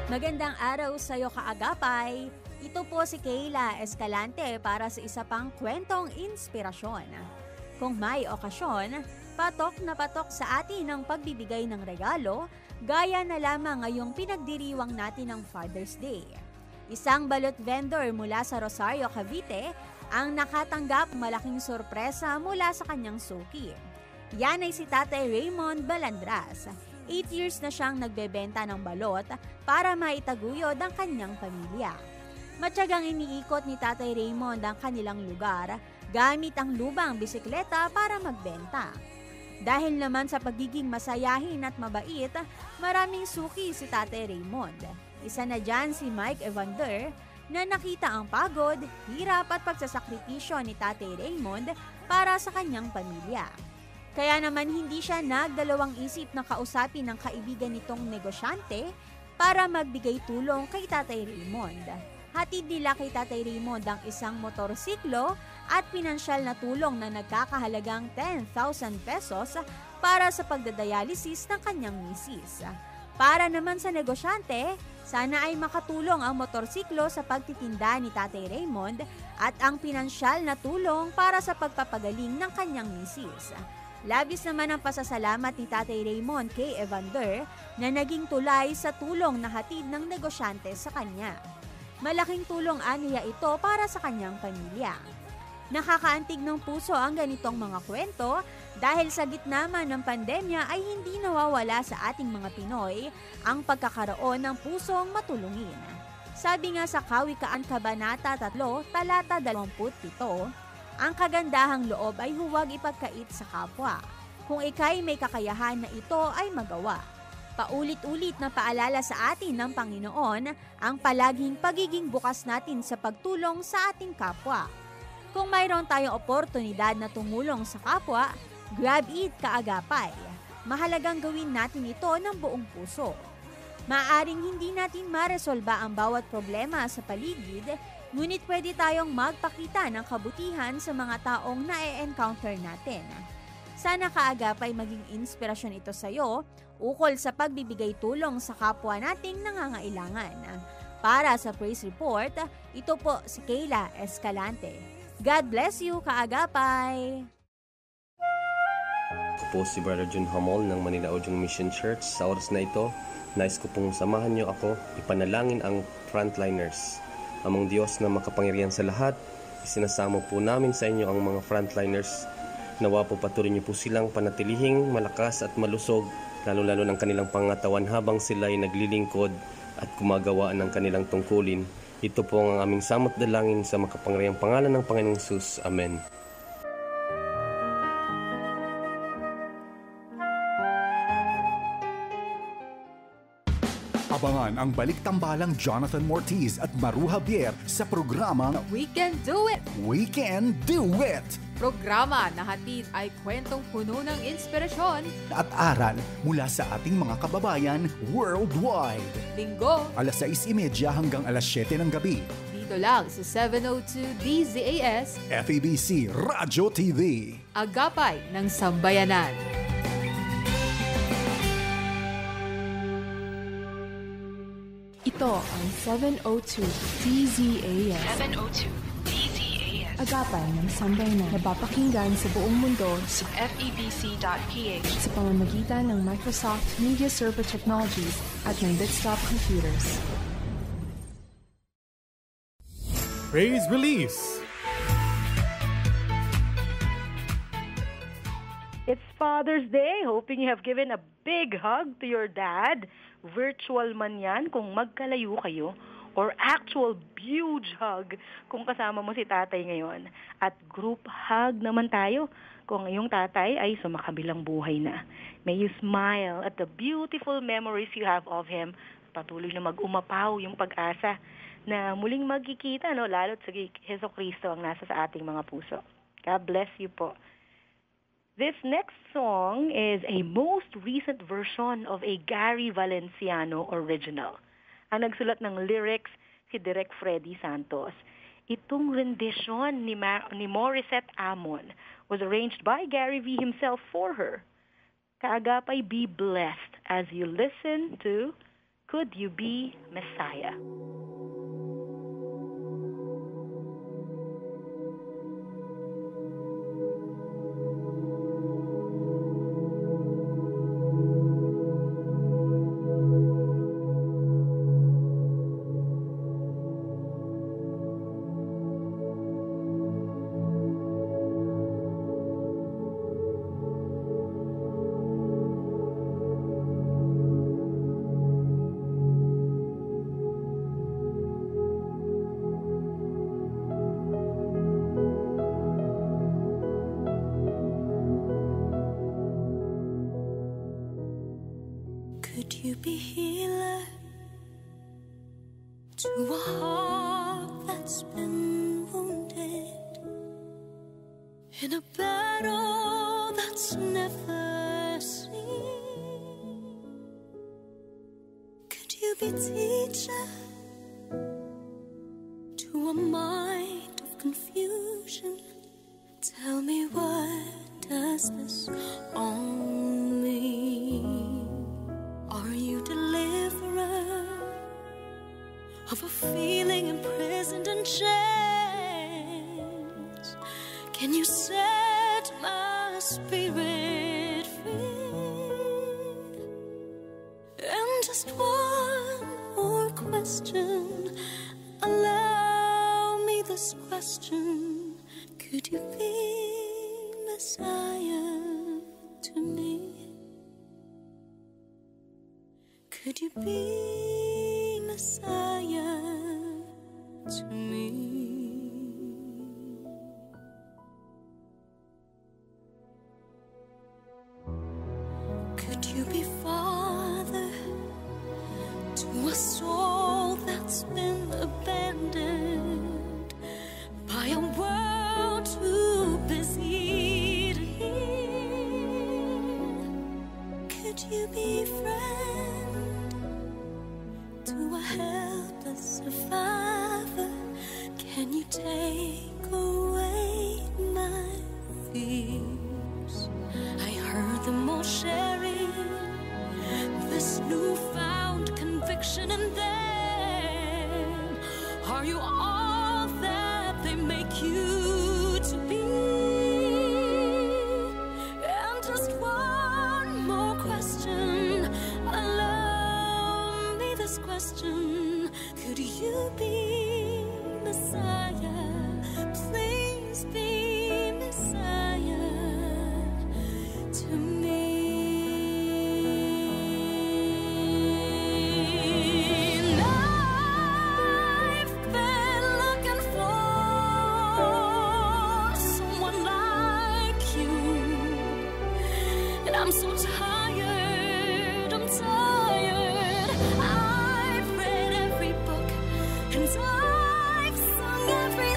Magandang araw sa iyo, kaagapay. Ito po si Kayla Escalante para sa isa pang kwentong inspirasyon. Kung may okasyon, patok na patok sa atin ang pagbibigay ng regalo, gaya na lamang ngayong pinagdiriwang natin ng Father's Day. Isang balot vendor mula sa Rosario, Cavite ang nakatanggap malaking sorpresa mula sa kanyang suki. Yan ay si Tatay Raymond Balandras. 8 years na siyang nagbebenta ng balot para maitaguyod ang kanyang pamilya. Matyagang iniikot ni Tatay Raymond ang kanilang lugar gamit ang lubang bisikleta para magbenta. Dahil naman sa pagiging masayahin at mabait, maraming suki si Tatay Raymond. Isa na dyan si Mike Evander na nakita ang pagod, hirap at pagsasakripisyo ni Tatay Raymond para sa kanyang pamilya. Kaya naman hindi siya nagdalawang isip na kausapin ng kaibigan nitong negosyante para magbigay tulong kay Tatay Raymond. Hatid nila kay Tatay Raymond ang isang motorsiklo at pinansyal na tulong na nagkakahalagang 10,000 pesos para sa pagdadialysis ng kanyang misis. Para naman sa negosyante, sana ay makatulong ang motorsiklo sa pagtitinda ni Tatay Raymond at ang pinansyal na tulong para sa pagpapagaling ng kanyang misis. Labis naman ang pasasalamat ni Tatay Raymond kay Evander na naging tulay sa tulong na hatid ng negosyante sa kanya. Malaking tulong aniya ito para sa kanyang pamilya. Nakakaantig ng puso ang ganitong mga kwento dahil sa gitna man ng pandemya ay hindi nawawala sa ating mga Pinoy ang pagkakaroon ng pusong matulungin. Sabi nga sa Kawikaan Kabanata 3, Talata 27, ang kagandahang loob ay huwag ipagkait sa kapwa. Kung ika'y may kakayahan na ito ay magawa. Paulit-ulit na paalala sa atin ng Panginoon ang palaging pagiging bukas natin sa pagtulong sa ating kapwa. Kung mayroon tayong oportunidad na tumulong sa kapwa, grab it, kaagapay. Mahalagang gawin natin ito ng buong puso. Maaring hindi natin maresolba ang bawat problema sa paligid, ngunit pwede tayong magpakita ng kabutihan sa mga taong na-encounter natin. Sana kaagapay maging inspirasyon ito sa iyo ukol sa pagbibigay tulong sa kapwa nating nangangailangan. Para sa Praise Report, ito po si Kayla Escalante. God bless you, kaagapay! Ako po si Brother Jun Hamol ng Manila Ojong Mission Church. Sa oras na ito, nais ko pong samahan niyo ako ipanalangin ang frontliners. Amang Diyos na makapangyarihan sa lahat, isinasamo po namin sa inyo ang mga frontliners. Nawa po patuloy niyo po silang panatilihing malakas at malusog, lalo-lalo ng kanilang pangatawan habang sila ay naglilingkod at gumagawa ng kanilang tungkulin. Ito po ang aming samot dalangin sa makapangyarihang pangalan ng Panginoong Hesus. Amen. Abangan ang balik-tambalang Jonathan Mortiz at Maru Javier sa programang We Can Do It! We Can Do It! Programa na hatid ay kwentong puno ng inspirasyon at aral mula sa ating mga kababayan worldwide. Linggo, alas 6:30 hanggang alas 7 ng gabi. Dito lang sa 702 DZAS FEBC Radio TV. Agapay ng Sambayanan. Ito ang 702 DZAS. 702 DZAS. Agapay ng sambayanan na napapakinggan sa buong mundo sa FEBC.ph sa pamamagitan ng Microsoft Media Server Technologies at ng Desktop Computers. Praise Release. It's Father's Day. Hoping you have given a big hug to your dad. Virtual man yan kung magkalayo kayo, or actual huge hug kung kasama mo si tatay ngayon. At group hug naman tayo kung yung tatay ay sumakabilang buhay na. May you smile at the beautiful memories you have of him. Patuloy na mag-umapaw yung pag-asa na muling magkikita, no? Lalo't sa Heso Kristo ang nasa sa ating mga puso. God bless you po. This next song is a most recent version of a Gary Valenciano original. Ang nagsulat ng lyrics si Direk Freddy Santos. Itong rendition ni Morissette Amon was arranged by Gary V himself for her. Kaagapay, be blessed as you listen to Could You Be Messiah? Could you be healer to a heart that's been wounded in a battle that's never seen? Could you be teacher to a mind of confusion? Tell me, what does this all mean? Are you deliverer of a feeling imprisoned in chains? Can you set my spirit free? And just one more question, allow me this question: could you be Messiah to me? Could you be Messiah to me? Could you be Father to a soul that's been abandoned by a world too busy to hear? Could you be friend to a helpless survivor? Can you take away my fears? I heard them all sharing this newfound conviction in them. Are you all that they make you to be? And just one more question, allow me this question: could you be Messiah? Please be Messiah to me. And I've been looking for someone like you, and I'm so tired, I'm tired. I've read every book and I've sung every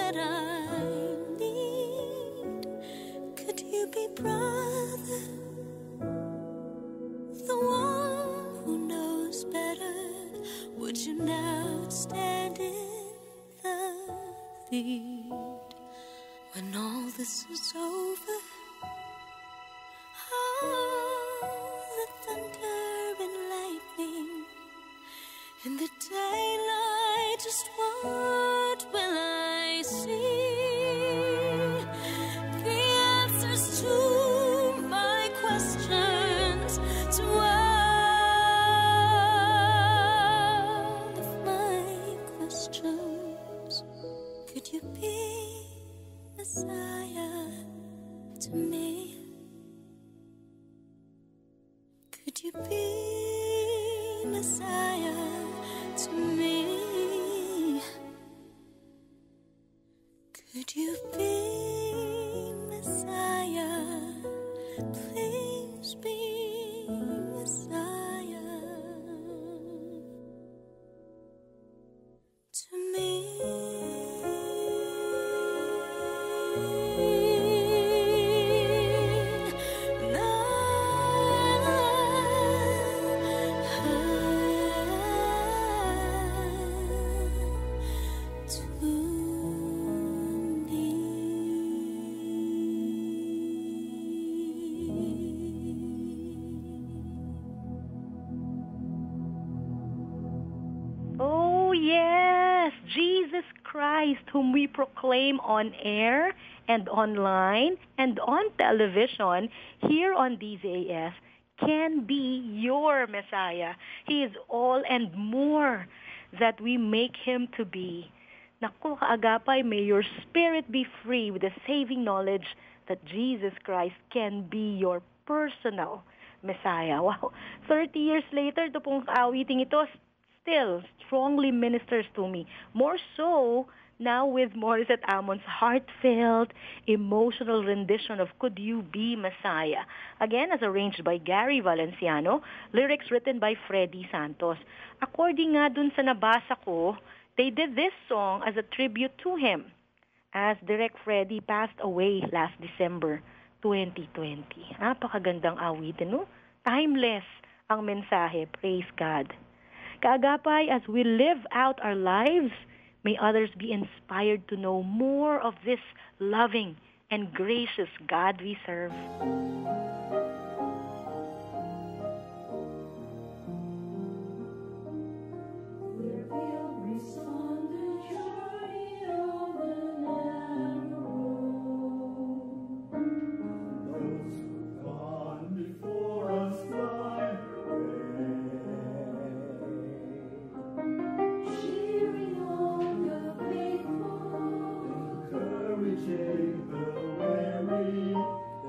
that I need. Could you be brother, the one who knows better? Would you now stand in the lead when all this is over? The thunder and lightning in the daylight, just what will I see? The answers to my questions, to all of my questions. Could you be Messiah to me? Could you be Messiah to me? Could you be Messiah? Please be Messiah to me. Christ, whom we proclaim on air and online and on television here on DZAS, can be your Messiah. He is all and more that we make him to be. Naku, kaagapay, may your spirit be free with the saving knowledge that Jesus Christ can be your personal Messiah. Wow, 30 years later, ito pong awiting ito still strongly ministers to me. More so now with Morissette Amon's heartfelt, emotional rendition of Could You Be Messiah? Again, as arranged by Gary Valenciano, lyrics written by Freddy Santos. According nga dun sa nabasa ko, they did this song as a tribute to him as Direk Freddy passed away last December 2020. Napakagandang awitin, no? Timeless ang mensahe. Praise God. Kaagapay, as we live out our lives, may others be inspired to know more of this loving and gracious God we serve.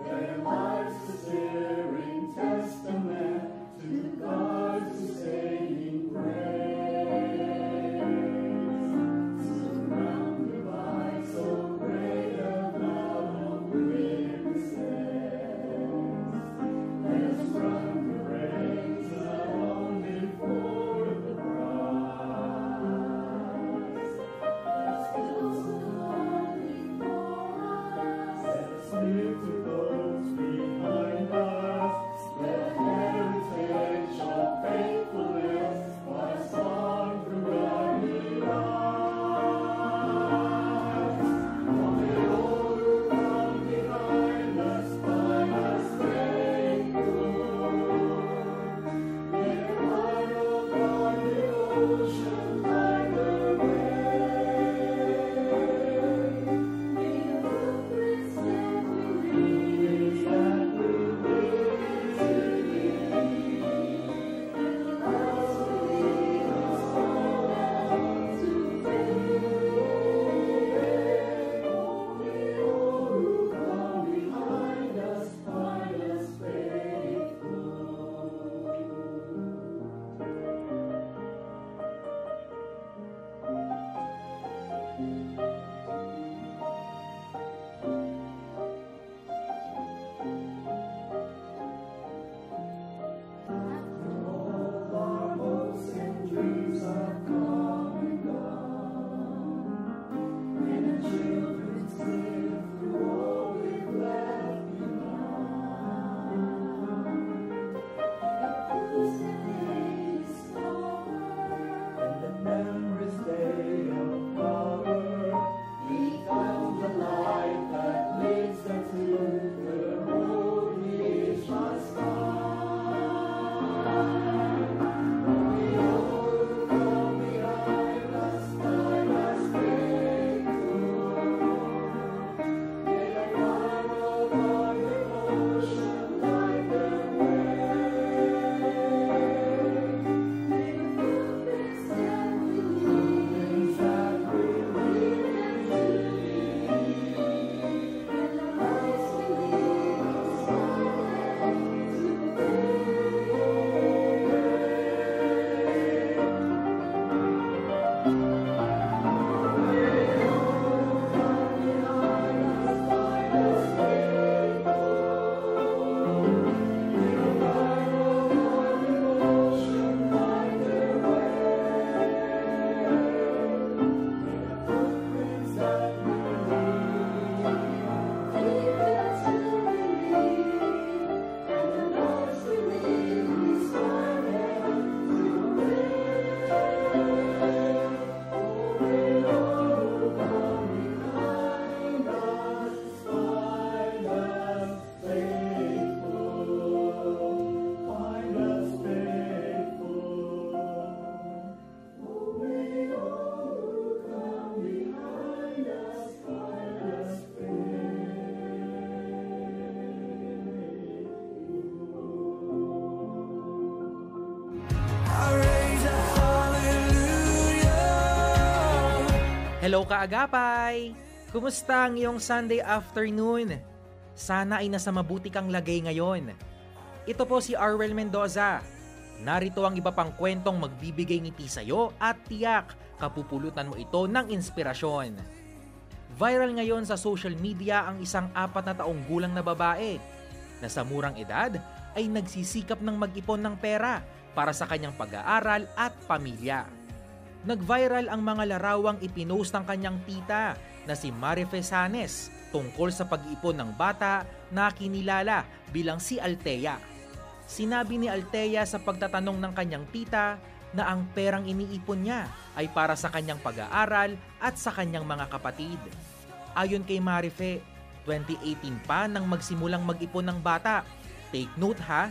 Their lives to save. Hello kaagapay! Kumusta ang iyong Sunday afternoon? Sana ay nasa mabuti kang lagay ngayon. Ito po si Arwel Mendoza. Narito ang iba pang kwentong magbibigay ngiti sa'yo at tiyak kapupulutan mo ito ng inspirasyon. Viral ngayon sa social media ang isang 4 na taong gulang na babae na sa murang edad ay nagsisikap ng mag-ipon ng pera para sa kanyang pag-aaral at pamilya. Nag-viral ang mga larawang ipinost ng kanyang tita na si Marife Sanes tungkol sa pag-ipon ng bata na kinilala bilang si Althea. Sinabi ni Althea sa pagtatanong ng kanyang tita na ang perang iniipon niya ay para sa kanyang pag-aaral at sa kanyang mga kapatid. Ayon kay Marife, 2018 pa nang magsimulang mag-ipon ng bata. Take note ha,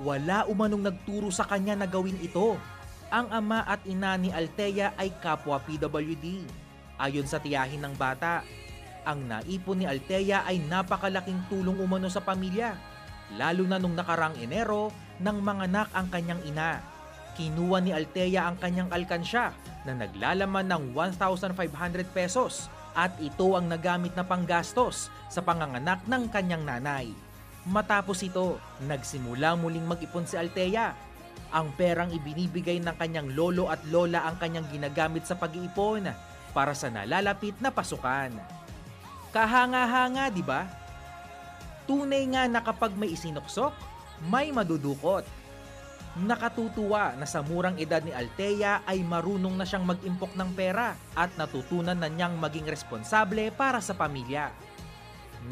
wala umanong nagturo sa kanya na gawin ito. Ang ama at ina ni Althea ay kapwa PWD. Ayon sa tiyahin ng bata, ang naipon ni Althea ay napakalaking tulong umano sa pamilya, lalo na nung nakarang Enero nang manganak ang kanyang ina. Kinuha ni Althea ang kanyang alkansya na naglalaman ng 1,500 pesos at ito ang nagamit na panggastos sa panganganak ng kanyang nanay. Matapos ito, nagsimula muling mag-ipon si Althea. Ang perang ibinibigay ng kanyang lolo at lola ang kanyang ginagamit sa pag-iipon para sa nalalapit na pasukan. Kahanga-hanga, di ba? Tunay nga na kapag may isinuksok, may madudukot. Nakatutuwa na sa murang edad ni Althea ay marunong na siyang mag-impok ng pera at natutunan na niyang maging responsable para sa pamilya.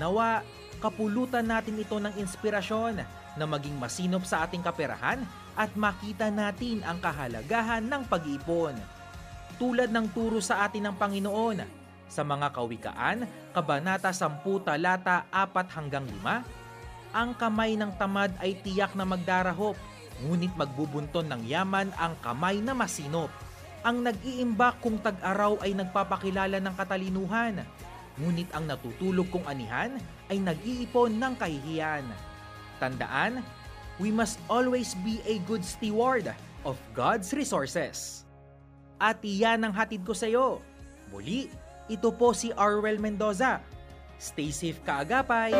Nawa, kapulutan natin ito ng inspirasyon na maging masinop sa ating kaperahan at makita natin ang kahalagahan ng pag-iipon. Tulad ng turo sa atin ng Panginoon sa mga Kawikaan, Kabanata 10, talata 4-5, ang kamay ng tamad ay tiyak na magdarahop, ngunit magbubunton ng yaman ang kamay na masinop. Ang nag-iimbak kung tag-araw ay nagpapakilala ng katalinuhan, ngunit ang natutulog kong anihan ay nag-iipon ng kahihiyan. Tandaan, we must always be a good steward of God's resources. At iyan ang hatid ko sa iyo. Muli, ito po si Arwel Mendoza. Stay safe kaagapay!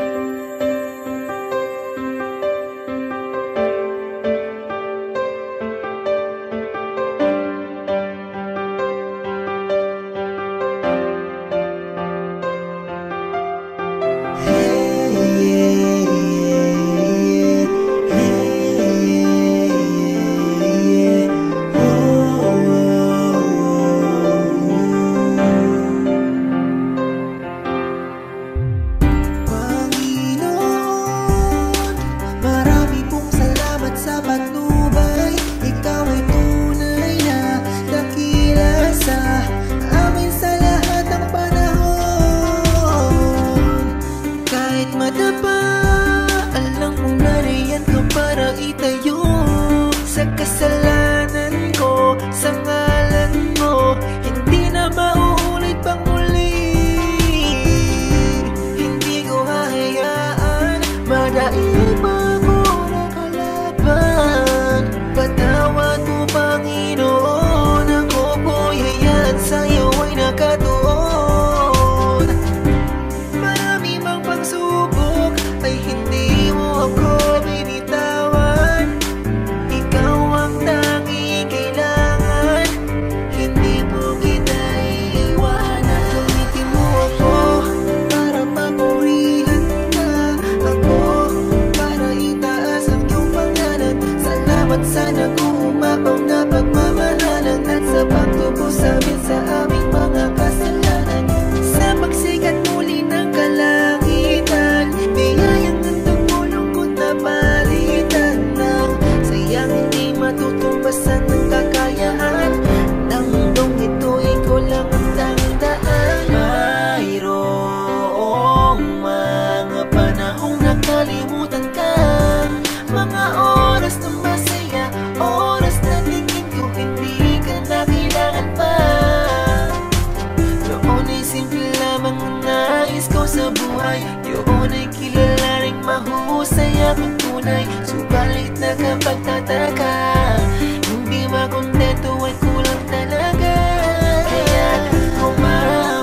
Yun ay kilala ring mahusay akong tunay. Subalit nakapagtataka, hindi makontento ay kulang talaga. Kaya kumain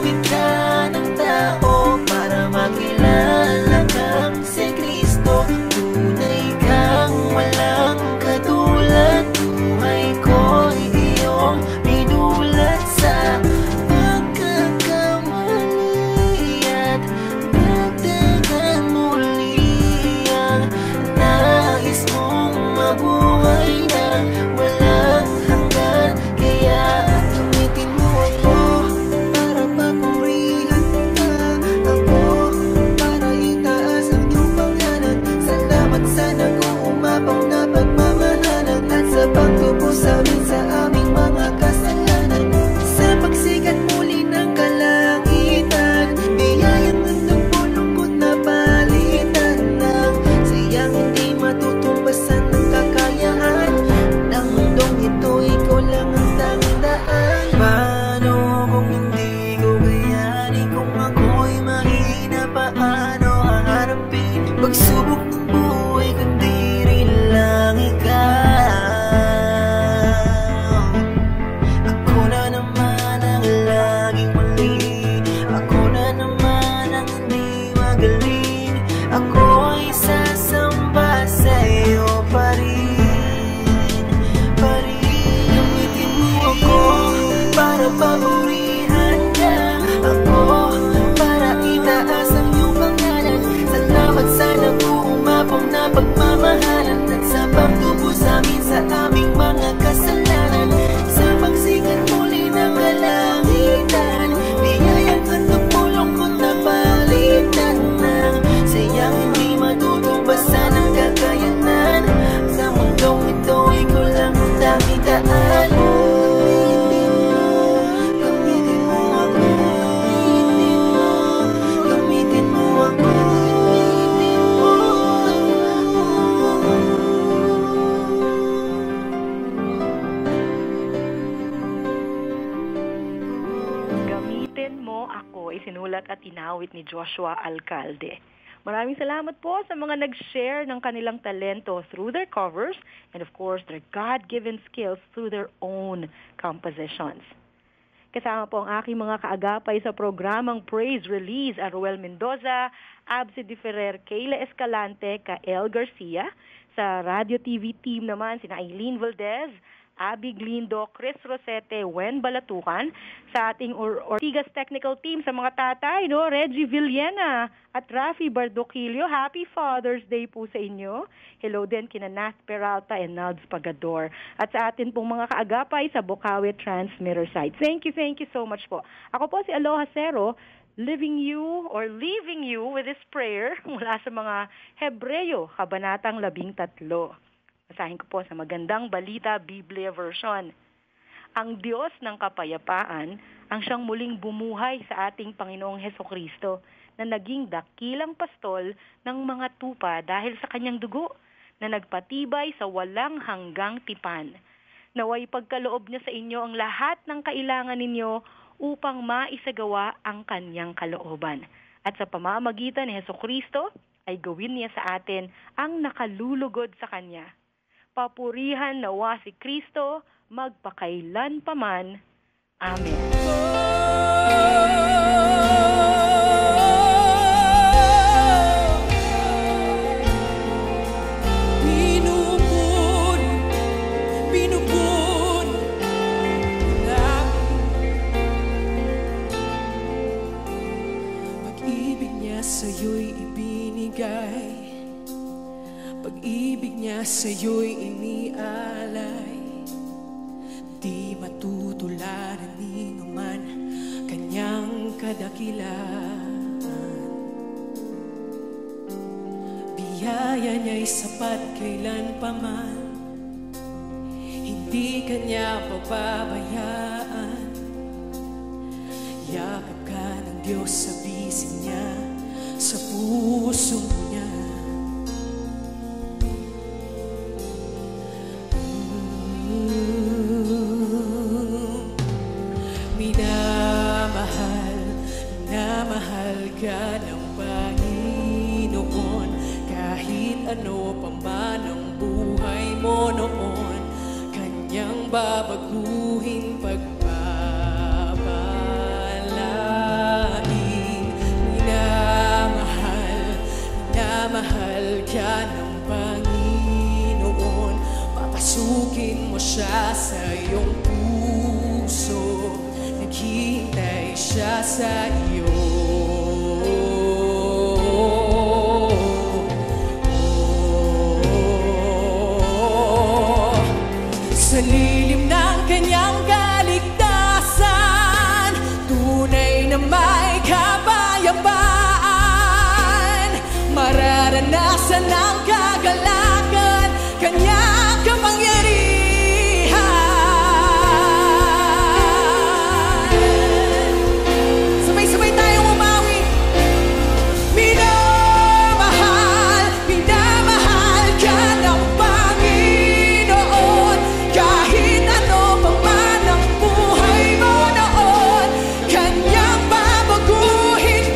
ko ay sinulat at inawit ni Joshua Alcalde. Maraming salamat po sa mga nag-share ng kanilang talento through their covers and of course their God-given skills through their own compositions. Kasama po ang aking mga kaagapay sa programang Praise Release, Aruel Mendoza, Absi Di Ferrer, Kayla Escalante, Kael Garcia. Sa Radio TV team naman, sina Eileen Valdez, Abby Glindo, Chris Rosete, Wen Balatukan. Sa ating Ortigas Technical Team, sa mga tatay, no? Reggie Villena at Rafi Bardoquillo. Happy Father's Day po sa inyo. Hello din kina Nath Peralta and Nalds Pagador. At sa atin pong mga kaagapay sa Bukawi Transmitter site. Thank you so much po. Ako po si Aloha Cero, leaving you with this prayer mula sa mga Hebreo, Kabanatang 13. Basahin ko po sa Magandang Balita Biblia Version. Ang Diyos ng kapayapaan ang siyang muling bumuhay sa ating Panginoong Hesukristo na naging dakilang pastol ng mga tupa dahil sa kanyang dugo na nagpatibay sa walang hanggang tipan. Naway pagkaloob niya sa inyo ang lahat ng kailangan ninyo upang maisagawa ang kanyang kalooban. At sa pamamagitan ni Hesukristo ay gawin niya sa atin ang nakalulugod sa kanya. Papurihan nawa si Kristo magpakailan paman. Amen. Sa'yo'y ibinigay, pag-ibig niya sa'yo'y inialay, di matutularan ni numan kanyang kadakilaan. Biyaya niya'y sapat kailanpaman, hindi kanya pababayaan. Yakap ka ng Diyos sa bisin niya, sa puso niya. Minamahal ka ng Panginoon, kahit ano pa man ang buhay mo noon, kanyang babaguhin Mahal ka ng Panginoon, papasukin mo siya sa iyong puso, naghihintay siya sa iyo. Sa lilim ng kanyang kaligtasan, tunay na may kapayapaan, mararanasan ng kagalakan, kanyang kapangyarihan. Sabay-sabay tayong umawi. Minamahal ka ng Panginoon, kahit ano pa man ang buhay mo noon, kanyang babaguhin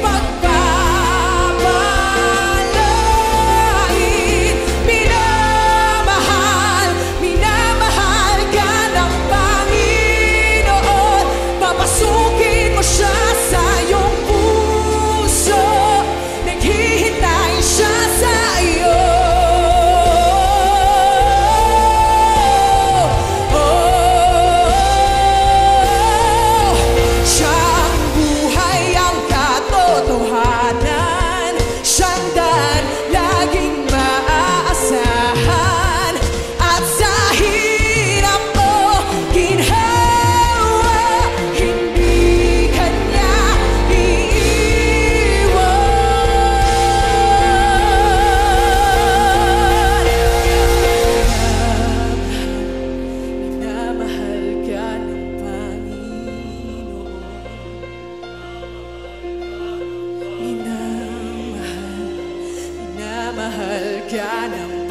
Minamahal ka ng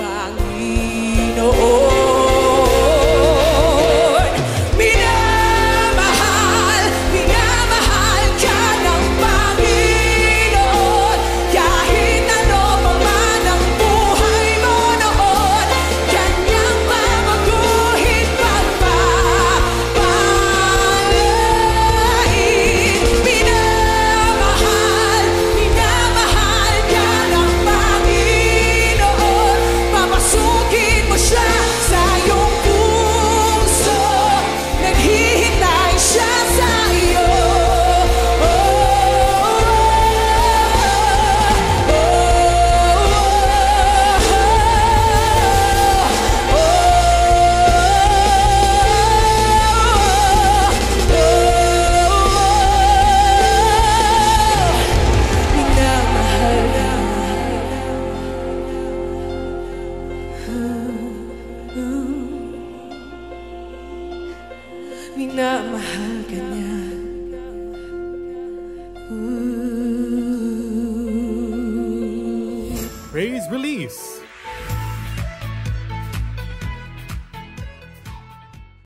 Panginoon. Minamahal ka niya. Praise Release.